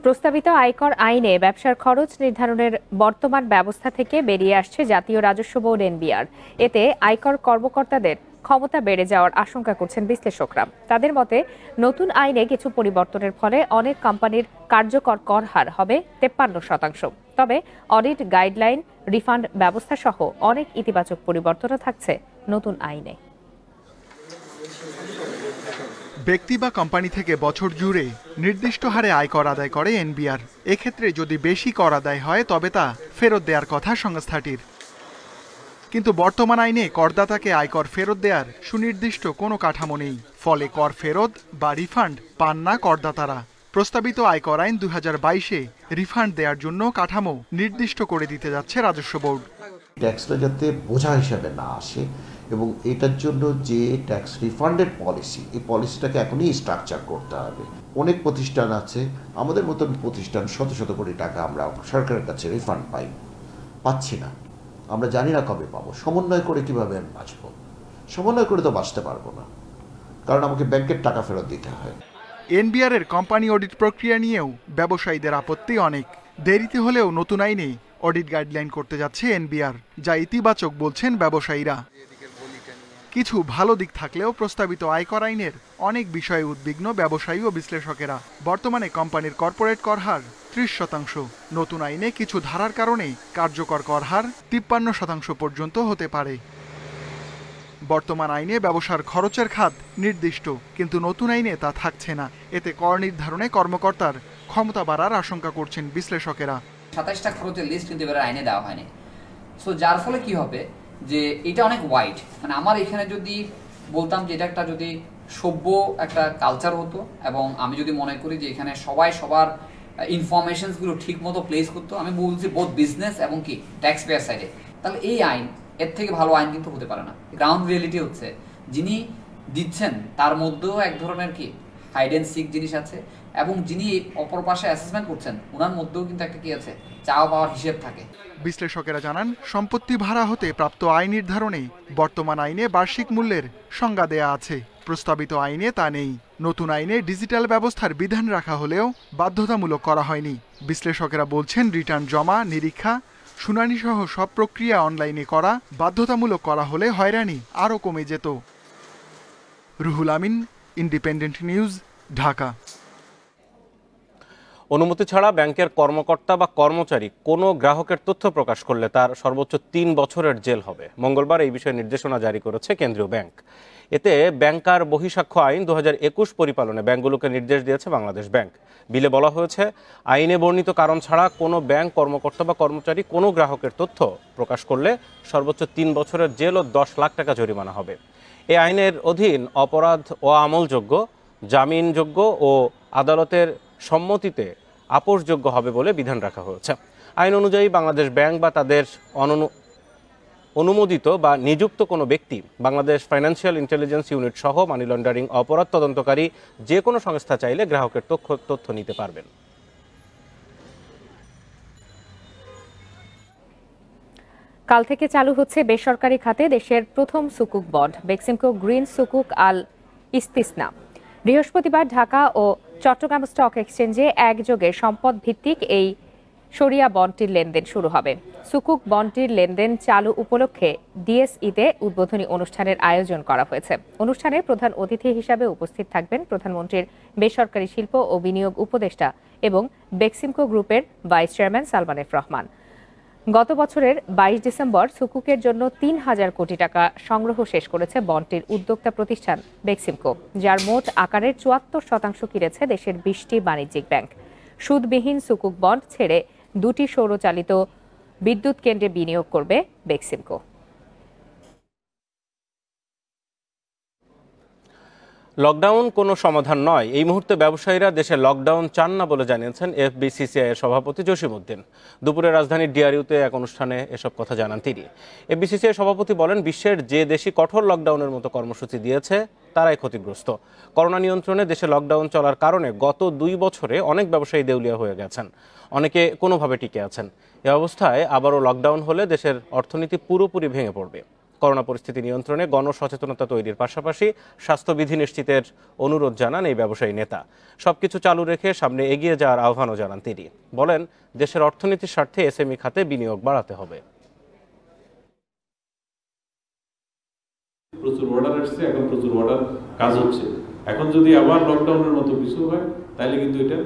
প্রস্তাবিত আয়কর আইনে ব্যবসার খরচ নির্ধারণের বর্তমান ব্যবস্থা থেকে বেরিয়ে আসছে জাতীয় রাজস্ব বোর্ড এনবিআর। এতে আয়কর কর্মকর্তাদের ক্ষমতা বেড়ে যাওয়ার আশঙ্কা করছেন বিশ্লেষকরা। তাদের মতে নতুন আইনে কিছু পরিবর্তনের ফলে অনেক কোম্পানির কার্যকর কর হার হবে 53%। তবে অডিট গাইডলাইন, রিফান্ড ব্যবস্থা সহ অনেক ইতিবাচক পরিবর্তনও থাকছে নতুন আইনে। ব্যক্তি বা কোম্পানি থেকে বছর জুড়ে নির্দিষ্ট হারে আয়কর আদায় করে এনবিআর। এক্ষেত্রে যদি বেশি কর আদায় হয় তবে তা ফেরত দেওয়ার কথা সংস্থাটির। কিন্তু বর্তমান আইনে করদাতাকে আয়কর ফেরত দেওয়ার সুনির্দিষ্ট কোনো কাঠামো নেই। ফলে কর ফেরত বা রিফান্ড পান না করদাতারা। প্রস্তাবিত আয়কর আইন 2022-এ রিফান্ড দেওয়ার জন্য কাঠামো নির্দিষ্ট করে দিতে যাচ্ছে রাজস্ব বোর্ড। ট্যাক্সটা যাতে বোঝা হিসাবে না আসে এবং এটার জন্য যে ট্যাক্স রিফান্ডের পলিসি, এই পলিসিটাকে এখনই স্ট্রাকচার করতে হবে। অনেক প্রতিষ্ঠান আছে, আমাদের মতন প্রতিষ্ঠান শত শত কোটি টাকা আমরা সরকারের কাছে রিফান্ড পাচ্ছি না। আমরা জানি না কবে পাবো। সমন্বয় করে কিভাবে আমি বাঁচবো? সমন্বয় করে তো বাঁচতে পারবো না, কারণ আমাকে ব্যাংকের টাকা ফেরত দিতে হয়। এনবিআর এর কোম্পানি অডিট প্রক্রিয়া নিয়েও ব্যবসায়ীদের আপত্তি অনেক। দেরিতে হলেও নতুন আইনে অডিট গাইডলাইন করতে যাচ্ছে এনবিআর, যা ইতিবাচক বলছেন ব্যবসায়ীরা। কিছু ভালো দিক থাকলেও প্রস্তাবিত আয়কর আইনের অনেক বিষয়ে উদ্বিগ্ন ব্যবসায়ী ও বিশ্লেষকেরা। বর্তমানে কোম্পানির কর্পোরেট কর হার 30%। নতুন আইনে কিছু ধারার কারণে কার্যকর কর হার 53% পর্যন্ত হতে পারে। বর্তমান আইনে ব্যবসার খরচের খাত নির্দিষ্ট, কিন্তু নতুন আইনে তা থাকছে না। এতে কর নির্ধারণে কর্মকর্তার ক্ষমতা বাড়ার আশঙ্কা করছেন বিশ্লেষকেরা। 27টা খরচের লিস্ট কিন্তু এবার আইনে দেওয়া হয়নি। সো যার ফলে কি হবে যে এটা অনেক ওয়াইড, মানে আমার এখানে যদি বলতাম যে এটা একটা যদি সভ্য একটা কালচার হতো এবং আমি যদি মনে করি যে এখানে সবাই সবার ইনফরমেশনসগুলো ঠিক মতো প্লেস করতো, আমি বলছি বোথ বিজনেস এবং কি ট্যাক্স পেয়ার সাইডে, তাহলে এই আইন এর থেকে ভালো আইন কিন্তু হতে পারে না। গ্রাউন্ড রিয়েলিটি হচ্ছে যিনি দিচ্ছেন তার মধ্যেও এক ধরনের কি হাইড অ্যান্ড সিক জিনিস আছে, এবং যিনি অপর পাশে অ্যাসেসমেন্ট করছেন ওনার মধ্যেও কিন্তু একটা কি আছে, চাওয়া পাওয়ার হিসেব থাকে। বিশ্লেষকেরা জানান, সম্পত্তি ভাড়া হতে প্রাপ্ত আয় নির্ধারণে বর্তমান আইনে বার্ষিক মূল্যের সংজ্ঞা দেয়া আছে। প্রস্তাবিত আইনে তা নেই। নতুন আইনে ডিজিটাল ব্যবস্থার বিধান রাখা হলেও বাধ্যতামূলক করা হয়নি। বিশ্লেষকেরা বলছেন, রিটার্ন জমা, নিরীক্ষা, শুনানি সহ সব প্রক্রিয়া অনলাইনে করা বাধ্যতামূলক করা হলে হয়রানি আরও কমে যেত। Ruhul Amin, independent news, Dhaka. অনুমতি ছাড়া ব্যাংকের কর্মকর্তা বা কর্মচারী কোনো গ্রাহকের তথ্য প্রকাশ করলে তার সর্বোচ্চ 3 বছরের জেল হবে। মঙ্গলবার এই বিষয়ে নির্দেশনা জারি করেছে কেন্দ্রীয় ব্যাংক। এতে ব্যাংকার বহিঃসাক্ষ্য আইন 2021 পরিপালনে ব্যাংকগুলোকে নির্দেশ দিয়েছে বাংলাদেশ ব্যাংক। বিলে বলা হয়েছে, আইনে বর্ণিত কারণ ছাড়া কোনো ব্যাংক কর্মকর্তা বা কর্মচারী কোনো গ্রাহকের তথ্য প্রকাশ করলে সর্বোচ্চ 3 বছরের জেল ও 10 লাখ টাকা জরিমানা হবে। এই আইনের অধীন অপরাধ অআমলযোগ্য, জামিনযোগ্য ও আদালতের সম্মতিতে আপোষযোগ্য হবে বলে বিধান রাখা হয়েছে। আইন অনুযায়ী বাংলাদেশ ব্যাংক বা তাদের অনুমোদিত বা নিযুক্ত কোনো ব্যক্তি বাংলাদেশ ফাইন্যান্সিয়াল ইন্টেলিজেন্স ইউনিট সহ মানি লন্ডারিং অপরাধ তদন্তকারী যে কোনো সংস্থা চাইলে গ্রাহকের তথ্য নিতে পারবেন। কাল থেকে চালু হচ্ছে বেসরকারি খাতে দেশের প্রথম সুকুক বন্ড, বেক্সিমকো গ্রিন সুকুক আল ইস্তিসনা। বৃহস্পতিবার ঢাকা ও চট্টগ্রাম স্টক এক্সচেঞ্জে একযোগে সম্পদ ভিত্তিক এই সরিয়া বন্ডটির লেনদেন শুরু হবে। সুকুক বন্ডটির লেনদেন চালু উপলক্ষে ডিএসইতে উদ্বোধনী অনুষ্ঠানের আয়োজন করা হয়েছে। অনুষ্ঠানে প্রধান অতিথি হিসাবে উপস্থিত থাকবেন প্রধানমন্ত্রীর বেসরকারি শিল্প ও বিনিয়োগ উপদেষ্টা এবং বেক্সিমকো গ্রুপের vice chairman Salman F Rahman. গত বছরের 22 ডিসেম্বর সুকুকের জন্য 3,000 কোটি টাকা সংগ্রহ শেষ করেছে বন্ডটির উদ্যোক্তা প্রতিষ্ঠান বেক্সিমকো, যার মোট আকারের 74% কিনেছে দেশের 20টি বাণিজ্যিক ব্যাংক। সুদবিহীন সুকুক বন্ড ছেড়ে 2টি সৌরচালিত বিদ্যুৎ কেন্দ্রে বিনিয়োগ করবে বেক্সিমকো। লকডাউন কোনো সমাধান নয়। এই মুহূর্তে ব্যবসায়ীরা দেশে লকডাউন চান না বলে জানিয়েছেন এফবিসিসিআই এর সভাপতি জসিমউদ্দিন। দুপুরে রাজধানীর ডিআরইউতে এক অনুষ্ঠানে এসব কথা জানান তিনি। এফবিসিসিআই সভাপতি বলেন, বিশ্বের যে দেশই কঠোর লকডাউনের মতো কর্মসূচি দিয়েছে তারাই ক্ষতিগ্রস্ত। করোনা নিয়ন্ত্রণে দেশে লকডাউন চলার কারণে গত 2 বছরে অনেক ব্যবসায়ী দেউলিয়া হয়ে গেছেন, অনেকে কোনোভাবে টিকে আছেন। এ অবস্থায় আবারও লকডাউন হলে দেশের অর্থনীতি পুরোপুরি ভেঙে পড়বে। করোনা পরিস্থিতি নিয়ন্ত্রণে গণসচেতনতা তৈরির পাশাপাশি স্বাস্থ্যবিধি নিশ্চিতের অনুরোধ জানান এই ব্যবসায়ী নেতা। সবকিছু চালু রেখে সামনে এগিয়ে যাওয়ার আহ্বানও জানান তিনি। বলেন, দেশের অর্থনীতির স্বার্থে এসএমই খাতে বিনিয়োগ বাড়াতে হবে। প্রচুর অর্ডার আসছে, এখন প্রচুর অর্ডার কাজ হচ্ছে। এখন যদি আবার লকডাউনের মতো কিছু হয় তাহলে কিন্তু এটা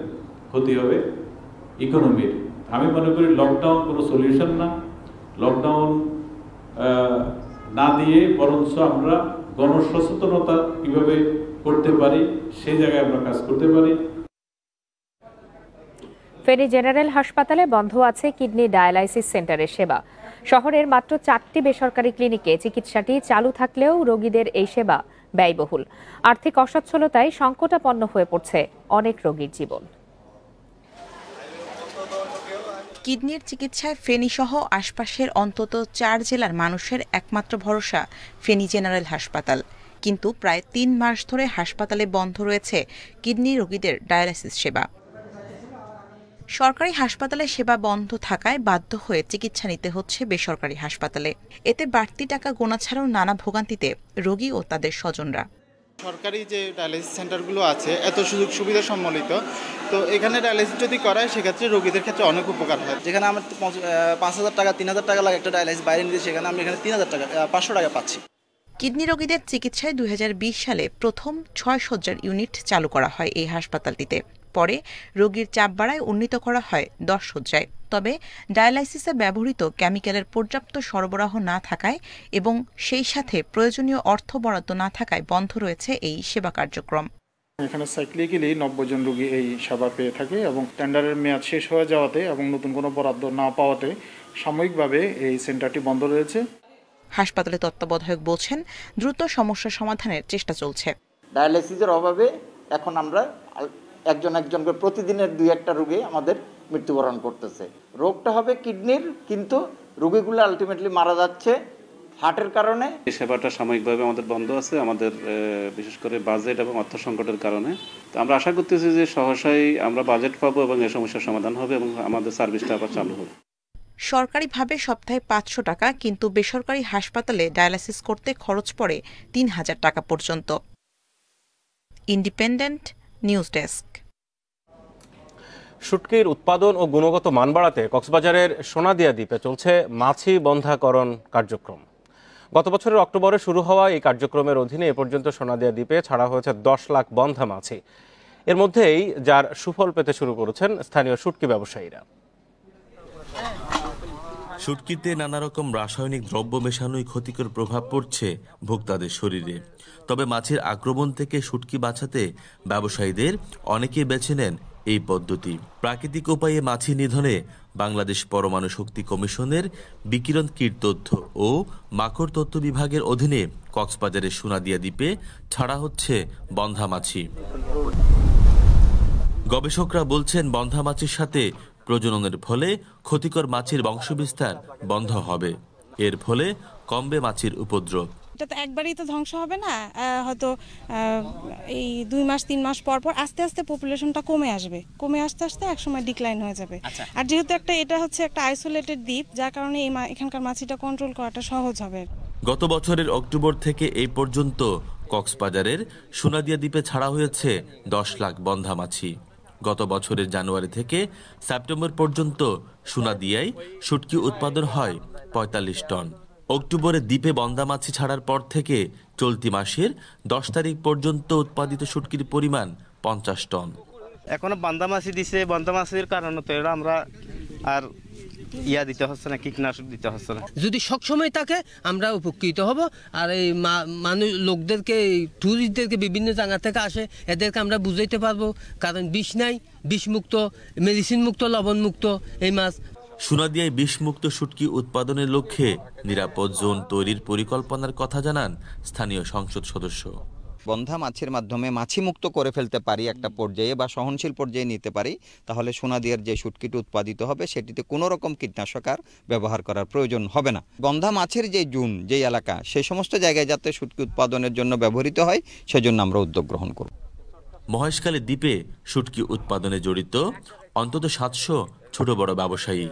ক্ষতি হবে ইকোনমির। আমি মনে করি লকডাউন কোনো সলিউশন না। লকডাউন না দিয়ে বরঞ্চ আমরা গণসচেতনতা কিভাবে করতে পারি সেই জায়গায় আমরা কাজ করতে পারি। ফেনী জেনারেল হাসপাতালে বন্ধ আছে কিডনি ডায়ালাইসিস সেন্টারের সেবা। শহরের মাত্র 4টি বেসরকারি ক্লিনিকে চিকিৎসাটি চালু থাকলেও রোগীদের এই সেবা ব্যয়বহুল। আর্থিক অসচ্ছলতায় সংকটাপন্ন হয়ে পড়ছে অনেক রোগীর জীবন। কিডনির চিকিৎসায় ফেনী সহ আশপাশের অন্তত 4 জেলার মানুষের একমাত্র ভরসা ফেনী জেনারেল হাসপাতাল। কিন্তু প্রায় 3 মাস ধরে হাসপাতালে বন্ধ রয়েছে কিডনি রোগীদের ডায়ালাইসিস সেবা। সরকারি হাসপাতালে সেবা বন্ধ থাকায় বাধ্য হয়ে চিকিৎসা নিতে হচ্ছে বেসরকারি হাসপাতালে। এতে বাড়তি টাকা গোনা ছাড়াও নানা ভোগান্তিতে রোগী ও তাদের স্বজনরা। সরকারি যে ডায়ালিসিস সেন্টারগুলো আছে এত সুযোগ সুবিধা সম্বলিত, তো এখানে ডায়ালিসিস যদি করায় সেক্ষেত্রে রোগীদের ক্ষেত্রে অনেক উপকার হয়। যেখানে আমার 5,000 টাকা 3,000 টাকা লাগে একটা ডায়ালিসিস বাইরে নিতে, সেখানে আমি এখানে 3,000 টাকা 500 টাকা পাচ্ছি। কিডনি রোগীদের চিকিৎসায় 2020 সালে প্রথম 6 শয্যার ইউনিট চালু করা হয় এই হাসপাতালটিতে। পরে রোগীর চাপ বাড়ায় উন্নীত করা হয় 10 শয্যায়। তবে ডায়ালাইসিসে ব্যবহৃত কেমিক্যালের পর্যাপ্ত সরবরাহ না থাকায় এবং সেই সাথে প্রয়োজনীয় অর্থ বরাদ্দ না থাকায় বন্ধ রয়েছে এই সেবা কার্যক্রম। এখানে সাইক্লিক্যালি 90 জন রোগী এই সেবা পেয়ে থাকে এবং টেন্ডারের মেয়াদ শেষ হয়ে যাওয়াতে এবং নতুন কোনো বরাদ্দ না পাওয়াতে সাময়িকভাবে এই সেন্টারটি বন্ধ রয়েছে। হাসপাতালে তত্ত্বাবধায়ক বলছেন, দ্রুত সমস্যা সমাধানের চেষ্টা চলছে। ডায়ালাইসিসের অভাবে এখন আমরা একজন করে প্রতিদিনের 2-1টা রোগী আমাদের মৃত্যুবরণ করতেছে। রোগটা হবে কিডনির, কিন্তু রোগীগুলো আলটিমেটলি মারা যাচ্ছে হার্টের কারণে। এই সেবাটা সাময়িকভাবে আমাদের বন্ধ আছে, আমাদের বিশেষ করে বাজেট এবং অর্থ সংকটের কারণে। তো আমরা আশা করতেছি যে সহসাই আমরা বাজেট পাবো এবং এই সমস্যার সমাধান হবে এবং আমাদের সার্ভিসটা আবার চালু হবে। সরকারিভাবে সপ্তাহে 500 টাকা, কিন্তু বেসরকারি হাসপাতালে ডায়ালাইসিস করতে খরচ পড়ে 3,000 টাকা পর্যন্ত। Independent news desk. শুটকির উৎপাদন ও গুণগত মান বাড়াতে কক্সবাজারের সোনাদিয়া দ্বীপে চলছে মাছি বন্ধাকরণ কার্যক্রম। গত বছরের অক্টোবরে শুরু হওয়া এই কার্যক্রমের অধীনে এ পর্যন্ত সোনাদিয়া দ্বীপে ছাড়া হয়েছে 10 লাখ বন্ধা মাছি। এর মধ্যেই যার সুফল পেতে শুরু করেছেন স্থানীয় শুটকি ব্যবসায়ীরা। শুটকিতে নানা রকম রাসায়নিক দ্রব্য মেশানোই ক্ষতিকর প্রভাব পড়ছে ভোক্তাদের শরীরে। তবে মাছির আক্রমণ থেকে শুটকি বাঁচাতে ব্যবসায়ীদের অনেকে বেছে নেন এই পদ্ধতি। প্রাকৃতিক উপায়ে মাছি নিধনে বাংলাদেশ পরমাণু শক্তি কমিশনের বিকিরণ কীট তথ্য ও মাকড় তত্ত্ব বিভাগের অধীনে কক্সবাজারের সোনাদিয়া দ্বীপে ছাড়া হচ্ছে বন্ধা মাছি। গবেষকরা বলছেন, বন্ধা মাছির সাথে প্রজননের ফলে ক্ষতিকর মাছির বংশবিস্তার বন্ধ হবে। এর ফলে কমবে মাছির উপদ্রব। এটা তো একবারই তো ধ্বংস হবে না, হয়তো এই 2 মাস 3 মাস পর পর আস্তে আস্তে পপুলেশনটা কমে আসবে, কমে আস্তে আস্তে একসময় ডিক্লাইন হয়ে যাবে। আর যেহেতু এটা হচ্ছে একটা আইসোলেটেড দ্বীপ, যার কারণে এখানকার মাছিটা কন্ট্রোল করাটা সহজ হবে। গত বছরের অক্টোবর থেকে এই পর্যন্ত কক্সবাজারের সোনাদিয়া দ্বীপে ছাড়া হয়েছে 10 লাখ বন্ধা মাছি। গত বছরের জানুয়ারি থেকে সেপ্টেম্বর পর্যন্ত সোনাদিয়ায় শুটকি উৎপাদন হয় ৪৫ টন। অক্টোবরে দ্বীপে বন্দা মাছি ছাড়ার পর থেকে চলতি মাসের ১০ তারিখ পর্যন্ত উৎপাদিত শুটকির পরিমাণ ৫০ টন। এখনো বান্দা মাছি দিছে, বান্দা মাছির কারণে তো আমরা আর দিতে হচ্ছে না, কীটনাশক দিতে হচ্ছে না। যদি সবসময় থাকে আমরা উপকৃত হব। আর এই মানুষ লোকদেরকে, টুরিস্টদেরকে বিভিন্ন জায়গা থেকে আসে, এদেরকে আমরা বুঝাইতে পারবো, কারণ বিষ নাই, বিষমুক্ত, মেডিসিন মুক্ত, লবণ মুক্ত এই মাছ। সোনাদিয়ায় বিষমুক্ত শুটকি উৎপাদনের লক্ষ্যে নিরাপদ জোন তৈরির পরিকল্পনার কথা জানান স্থানীয় সংসদ সদস্য। বন্ধা মাছের মাধ্যমে মাছি মুক্ত করে ফেলতে পারি একটা পর্যায়ে বা সহনশীল পর্যায়ে নিতে পারি, তাহলে সোনাদিয়ার যে শুটকিটি উৎপাদিত হবে সেটিতে কোনো রকম কীটনাশক আর ব্যবহার করার প্রয়োজন হবে না। বন্ধা মাছের যে জোন, যে এলাকা, সেই সমস্ত জায়গায় যাতে শুটকি উৎপাদনের জন্য ব্যবহৃত হয় সেজন্য আমরা উদ্যোগ গ্রহণ করব। মহেশখালী দ্বীপে শুটকি উৎপাদনে জড়িত অন্তত ৭০০ ছোট বড় ব্যবসায়ী।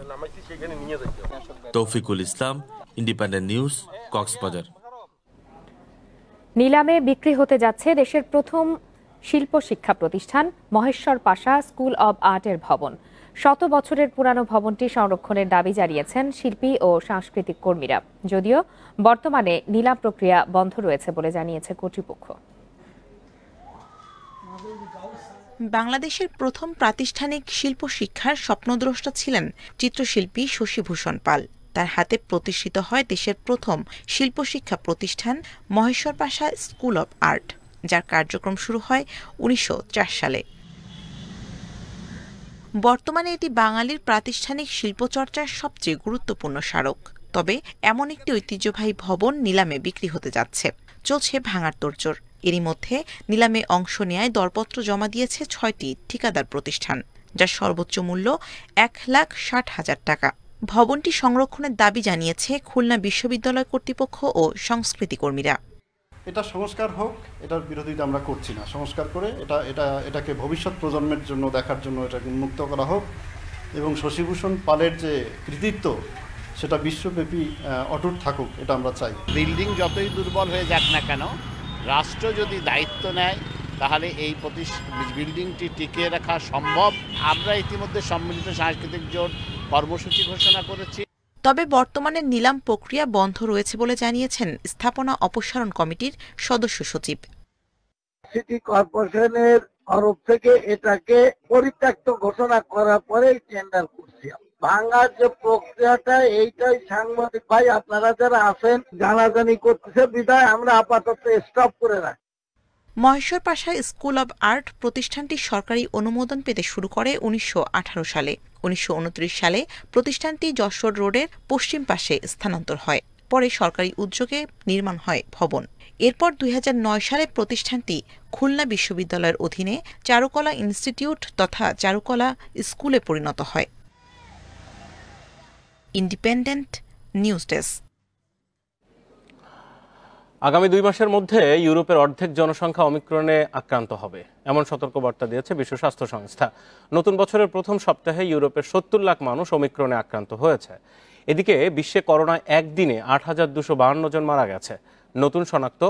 তৌফিকুল ইসলাম, ইন্ডিপেন্ডেন্ট নিউজ, কক্সবাজার। নিলামে বিক্রি হতে যাচ্ছে দেশের প্রথম শিল্প শিক্ষা প্রতিষ্ঠান মহেশ্বর পাশা স্কুল অব আর্টের ভবন। ১০০ বছরের পুরানো ভবনটি সংরক্ষণের দাবি জানিয়েছেন শিল্পী ও সাংস্কৃতিক কর্মীরা, যদিও বর্তমানে নিলাম প্রক্রিয়া বন্ধ রয়েছে বলে জানিয়েছে কর্তৃপক্ষ। বাংলাদেশের প্রথম প্রাতিষ্ঠানিক শিল্প শিক্ষার স্বপ্নদ্রষ্টা ছিলেন চিত্রশিল্পী শশীভূষণ পাল। তার হাতে প্রতিষ্ঠিত হয় দেশের প্রথম শিল্প শিক্ষা প্রতিষ্ঠান মহেশ্বর পাশা স্কুল অব আর্ট, যার কার্যক্রম শুরু হয় ১৯০৪ সালে। বর্তমানে এটি বাঙালির প্রাতিষ্ঠানিক শিল্পচর্চার সবচেয়ে গুরুত্বপূর্ণ স্মারক। তবে এমন একটি ঐতিহ্যবাহী ভবন নিলামে বিক্রি হতে যাচ্ছে, চলছে ভাঙার তোড়জোড়। এরই মধ্যে নিলামে অংশ নেয়ায় দরপত্র জমা দিয়েছে ৬টি ঠিকাদার প্রতিষ্ঠান, যার সর্বোচ্চ মূল্য ১,৬০,০০০ টাকা। ভবনটি সংরক্ষণের দাবি জানিয়েছে খুলনা বিশ্ববিদ্যালয় কর্তৃপক্ষ ও সংস্কৃতি কর্মীরা। এটা সংস্কার হোক, এটার বিরোধিতা আমরা করছি না। সংস্কার করে এটাকে ভবিষ্যৎ প্রজন্মের জন্য দেখার জন্য এটাকে উন্মুক্ত করা হোক এবং শশীভূষণ পালের যে কৃতিত্ব সেটা বিশ্বব্যাপী অটুট থাকুক, এটা আমরা চাই। বিল্ডিং যতই দুর্বল হয়ে যাক না কেন, রাষ্ট্র যদি দায়িত্ব নেয় তাহলে এই বিল্ডিংটি টিকিয়ে রাখা সম্ভব। আমরা ইতিমধ্যে সম্মিলিত সাংস্কৃতিক জোট কর্মসূচি ঘোষণা করেছি। তবে বর্তমানে নিলাম প্রক্রিয়া বন্ধ রয়েছে বলে জানিয়েছেন স্থাপনা অপসারণ কমিটির সদস্য সচিব। সিটি কর্পোরেশনের তরফ থেকে এটাকে পরিত্যক্ত ঘোষণা করার পরে টেন্ডার করছি। ভাঙার যে প্রক্রিয়াটা, এইটাই সাংবাদিক ভাই আপনারা যারা আছেন জানাজানি করতেছে, বিধায় আমরা আপাতত স্টপ করে রাখি। মহেশ্বর পাশা স্কুল অব আর্ট প্রতিষ্ঠানটি সরকারি অনুমোদন পেতে শুরু করে ১৯১৮ সালে। ১৯২৯ সালে প্রতিষ্ঠানটি যশোর রোডের পশ্চিম পাশে স্থানান্তর হয়। পরে সরকারি উদ্যোগে নির্মাণ হয় ভবন। এরপর ২০০৯ সালে প্রতিষ্ঠানটি খুলনা বিশ্ববিদ্যালয়ের অধীনে চারুকলা ইনস্টিটিউট তথা চারুকলা স্কুলে পরিণত হয়। Independent news desk. আগামী ২ মাসের মধ্যে ইউরোপের অর্ধেক জনসংখ্যা ওমিক্রনে আক্রান্ত হবে, এমন সতর্কবার্তা দিয়েছে বিশ্ব স্বাস্থ্য সংস্থা। নতুন বছরের প্রথম সপ্তাহে ইউরোপের ৭০ লাখ মানুষ ওমিক্রনে আক্রান্ত হয়েছে। এদিকে বিশ্বে করোনায় একদিনে ৮,২৫২ জন মারা গেছে, নতুন শনাক্ত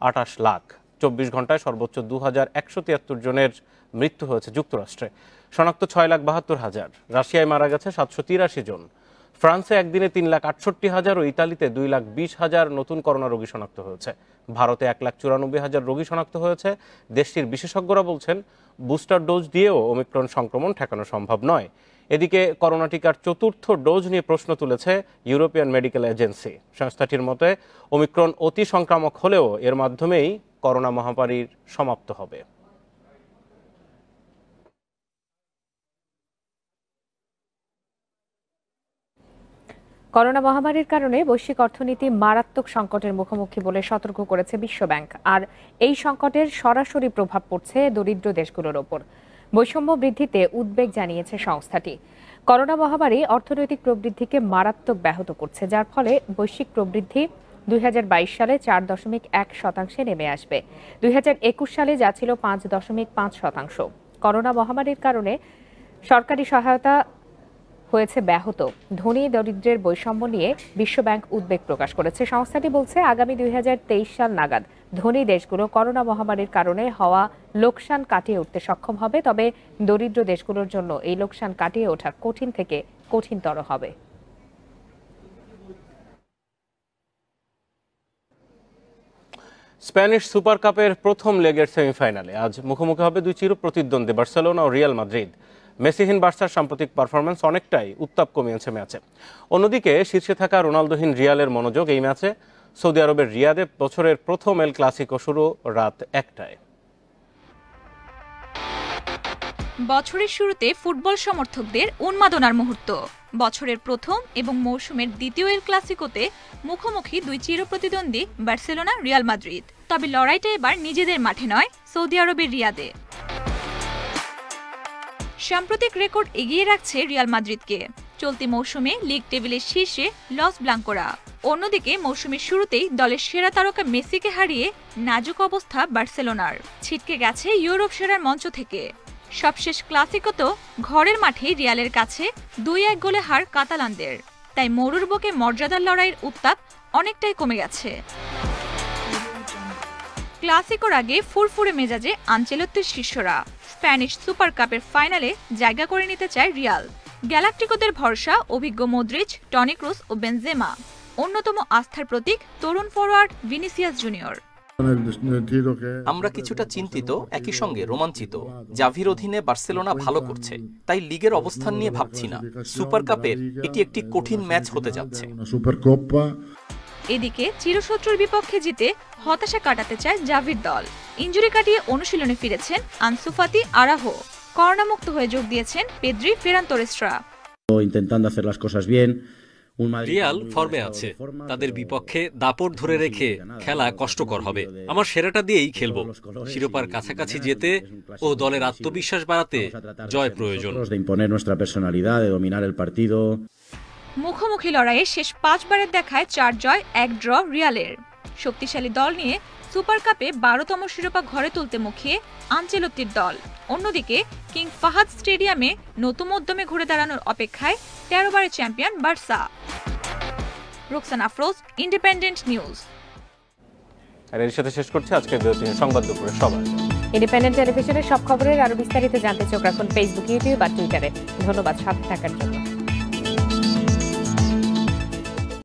২৮ লাখ। ২৪ ঘন্টায় সর্বোচ্চ ২,১৭৩ জনের মৃত্যু হয়েছে যুক্তরাষ্ট্রে, শনাক্ত ৬,৭২,০০০। রাশিয়ায় মারা গেছে ৭৮৩ জন। ফ্রান্সে একদিনে ৩,৬৮,০০০ ও ইতালিতে ২,২০,০০০ নতুন করোনা রোগী শনাক্ত হয়েছে। ভারতে ১,৯৪,০০০ রোগী শনাক্ত হয়েছে। দেশটির বিশেষজ্ঞরা বলছেন বুস্টার ডোজ দিয়েও ওমিক্রন সংক্রমণ ঠেকানো সম্ভব নয়। এদিকে করোনা টিকার ৪র্থ ডোজ নিয়ে প্রশ্ন তুলেছে ইউরোপিয়ান মেডিকেল এজেন্সি। সংস্থাটির মতে ওমিক্রন অতি সংক্রামক হলেও এর মাধ্যমেই করোনা মহামারীর সমাপ্ত হবে। করোনা মহামারীর কারণে বৈশ্বিক অর্থনীতি মারাত্মক সংকটের মুখোমুখি বলে সতর্ক করেছে বিশ্বব্যাংক। আর এই সংকটের সরাসরি প্রভাব পড়ছে দরিদ্র দেশগুলোর ওপর। বৈষম্য বৃদ্ধিতে উদ্বেগ জানিয়েছে সংস্থাটি। করোনা মহামারী অর্থনৈতিক প্রবৃদ্ধিকে মারাত্মক ব্যাহত করছে, যার ফলে বৈশ্বিক প্রবৃদ্ধি ২০২২ সালে ৪.১% নেমে আসবে। ২০২১ সালে যা ছিল 5.5%। করোনা মহামারীর কারণে সরকারি সহায়তা হয়েছে ব্যাহত। ধনী দরিদ্রের বৈষম্য নিয়ে বিশ্বব্যাংক উদ্বেগ প্রকাশ করেছে। সংস্থাটি বলছে আগামী 2023 সাল নাগাদ ধনী দেশগুলো করোনা মহামারীর কারণে হওয়া লোকসান কাটিয়ে উঠতে সক্ষম হবে, তবে দরিদ্র দেশগুলোর জন্য এই লোকসান কাটিয়ে ওঠা কঠিন থেকে কঠিনতর হবে। স্প্যানিশ সুপার কাপের প্রথম লেগের সেমিফাইনালে আজ মুখোমুখি হবে দুই চিরপ্রতিদ্বন্দ্বী বার্সেলোনা ও রিয়াল মাদ্রিদ। মেসিহীন বার্সার সাম্প্রতিক পারফরম্যান্স অনেকটাই উত্তাপ কমিয়েছে ম্যাচে। অন্যদিকে শীর্ষে থাকা রোনালদোহীন রিয়ালের মনোযোগ এই ম্যাচে। সৌদি আরবের রিয়াদে বছরের প্রথম এল ক্লাসিকো শুরু রাত 1টায়। বছরের শুরুতে ফুটবল সমর্থকদের উন্মাদনার মুহূর্ত। বছরের প্রথম এবং মৌসুমের দ্বিতীয় এল ক্লাসিকোতে মুখোমুখি দুই চিরপ্রতিদ্বন্দ্বী বার্সেলোনা রিয়াল মাদ্রিদ। তবে লড়াইটা এবার নিজেদের মাঠে নয়, সৌদি আরবের রিয়াদে। সাম্প্রতিক রেকর্ড এগিয়ে রাখছে রিয়াল মাদ্রিদকে। চলতি মৌসুমে লিগ টেবিলের শীর্ষে লস ব্লাঙ্কোরা। অন্যদিকে মৌসুমের শুরুতেই দলের সেরা তারকা মেসিকে হারিয়ে নাজুক অবস্থা বার্সেলোনার। ছিটকে গেছে ইউরোপ সেরার মঞ্চ থেকে। সবশেষ ক্লাসিকো তো ঘরের মাঠে রিয়ালের কাছে 2-1 গোলে হার কাতালানদের। তাই মরুর বুকে মর্যাদার লড়াইয়ের উত্তাপ অনেকটাই কমে গেছে। ক্লাসিকোর আগে ফুরফুরে মেজাজে আনচেলত্তির শিষ্যরা। স্প্যানিশ সুপার কাপের ফাইনালে জায়গা করে নিতে চায় রিয়াল। গ্যালাকটিকোদের ভরসা অভিজ্ঞ মদ্রিচ, টনি ক্রুস ও বেনজেমা। অন্যতম আস্থার প্রতীক তরুণ ফরওয়ার্ড ভিনিসিয়াস জুনিয়র। আমরা কিছুটা চিন্তিত, একই সঙ্গে রোমাঞ্চিত। জাভির অধীনে বার্সেলোনা ভালো করছে, তাই লিগের অবস্থান নিয়ে ভাবছি না। সুপার কাপের এটি একটি কঠিন ম্যাচ হতে যাচ্ছে। এদিকে চিরশত্রুর বিপক্ষে জিতে হতাশা কাটাতে চায় জাভির দল। ইনজুরি কাটিয়ে অনুশীলনে ফিরেছেন আনসু ফাতি, আরাহো। করোনামুক্ত হয়ে যোগ দিয়েছেন পেদ্রি, ফেরান তোরেসরা। রিয়াল ফর্মে আছে, তাদের বিপক্ষে দাপট ধরে রেখে খেলা কষ্টকর হবে। আমার সেরাটা দিয়েই খেলবো। শিরোপার কাছাকাছি যেতে ও দলের আত্মবিশ্বাস বাড়াতে জয় প্রয়োজন। মুখোমুখি লড়াইয়ে শেষ 5 বারের দেখায় 4 জয় 1 ড্র রিয়ালের। শক্তিশালী দল নিয়ে সুপার কাপে 12তম শিরোপা ঘরে তুলতে মুখিয়ে আনচেলত্তির দল। অন্যদিকে কিং ফাহাদ স্টেডিয়ামে নতুন উদ্যমে ঘুরে দাঁড়ানোর অপেক্ষায় 13 বারের champion Barca. Roksana Afroz, independent news. আর এর সাথে শেষ করছে আজকের সংবাদ দুপুরে সবাই। ইন্ডিপেন্ডেন্ট টেলিভিশনের সব খবরের আরো বিস্তারিত জানতে চোখ রাখুন ফেসবুক, ইউটিউব আর টুইটারে। ধন্যবাদ সাথে থাকার জন্য।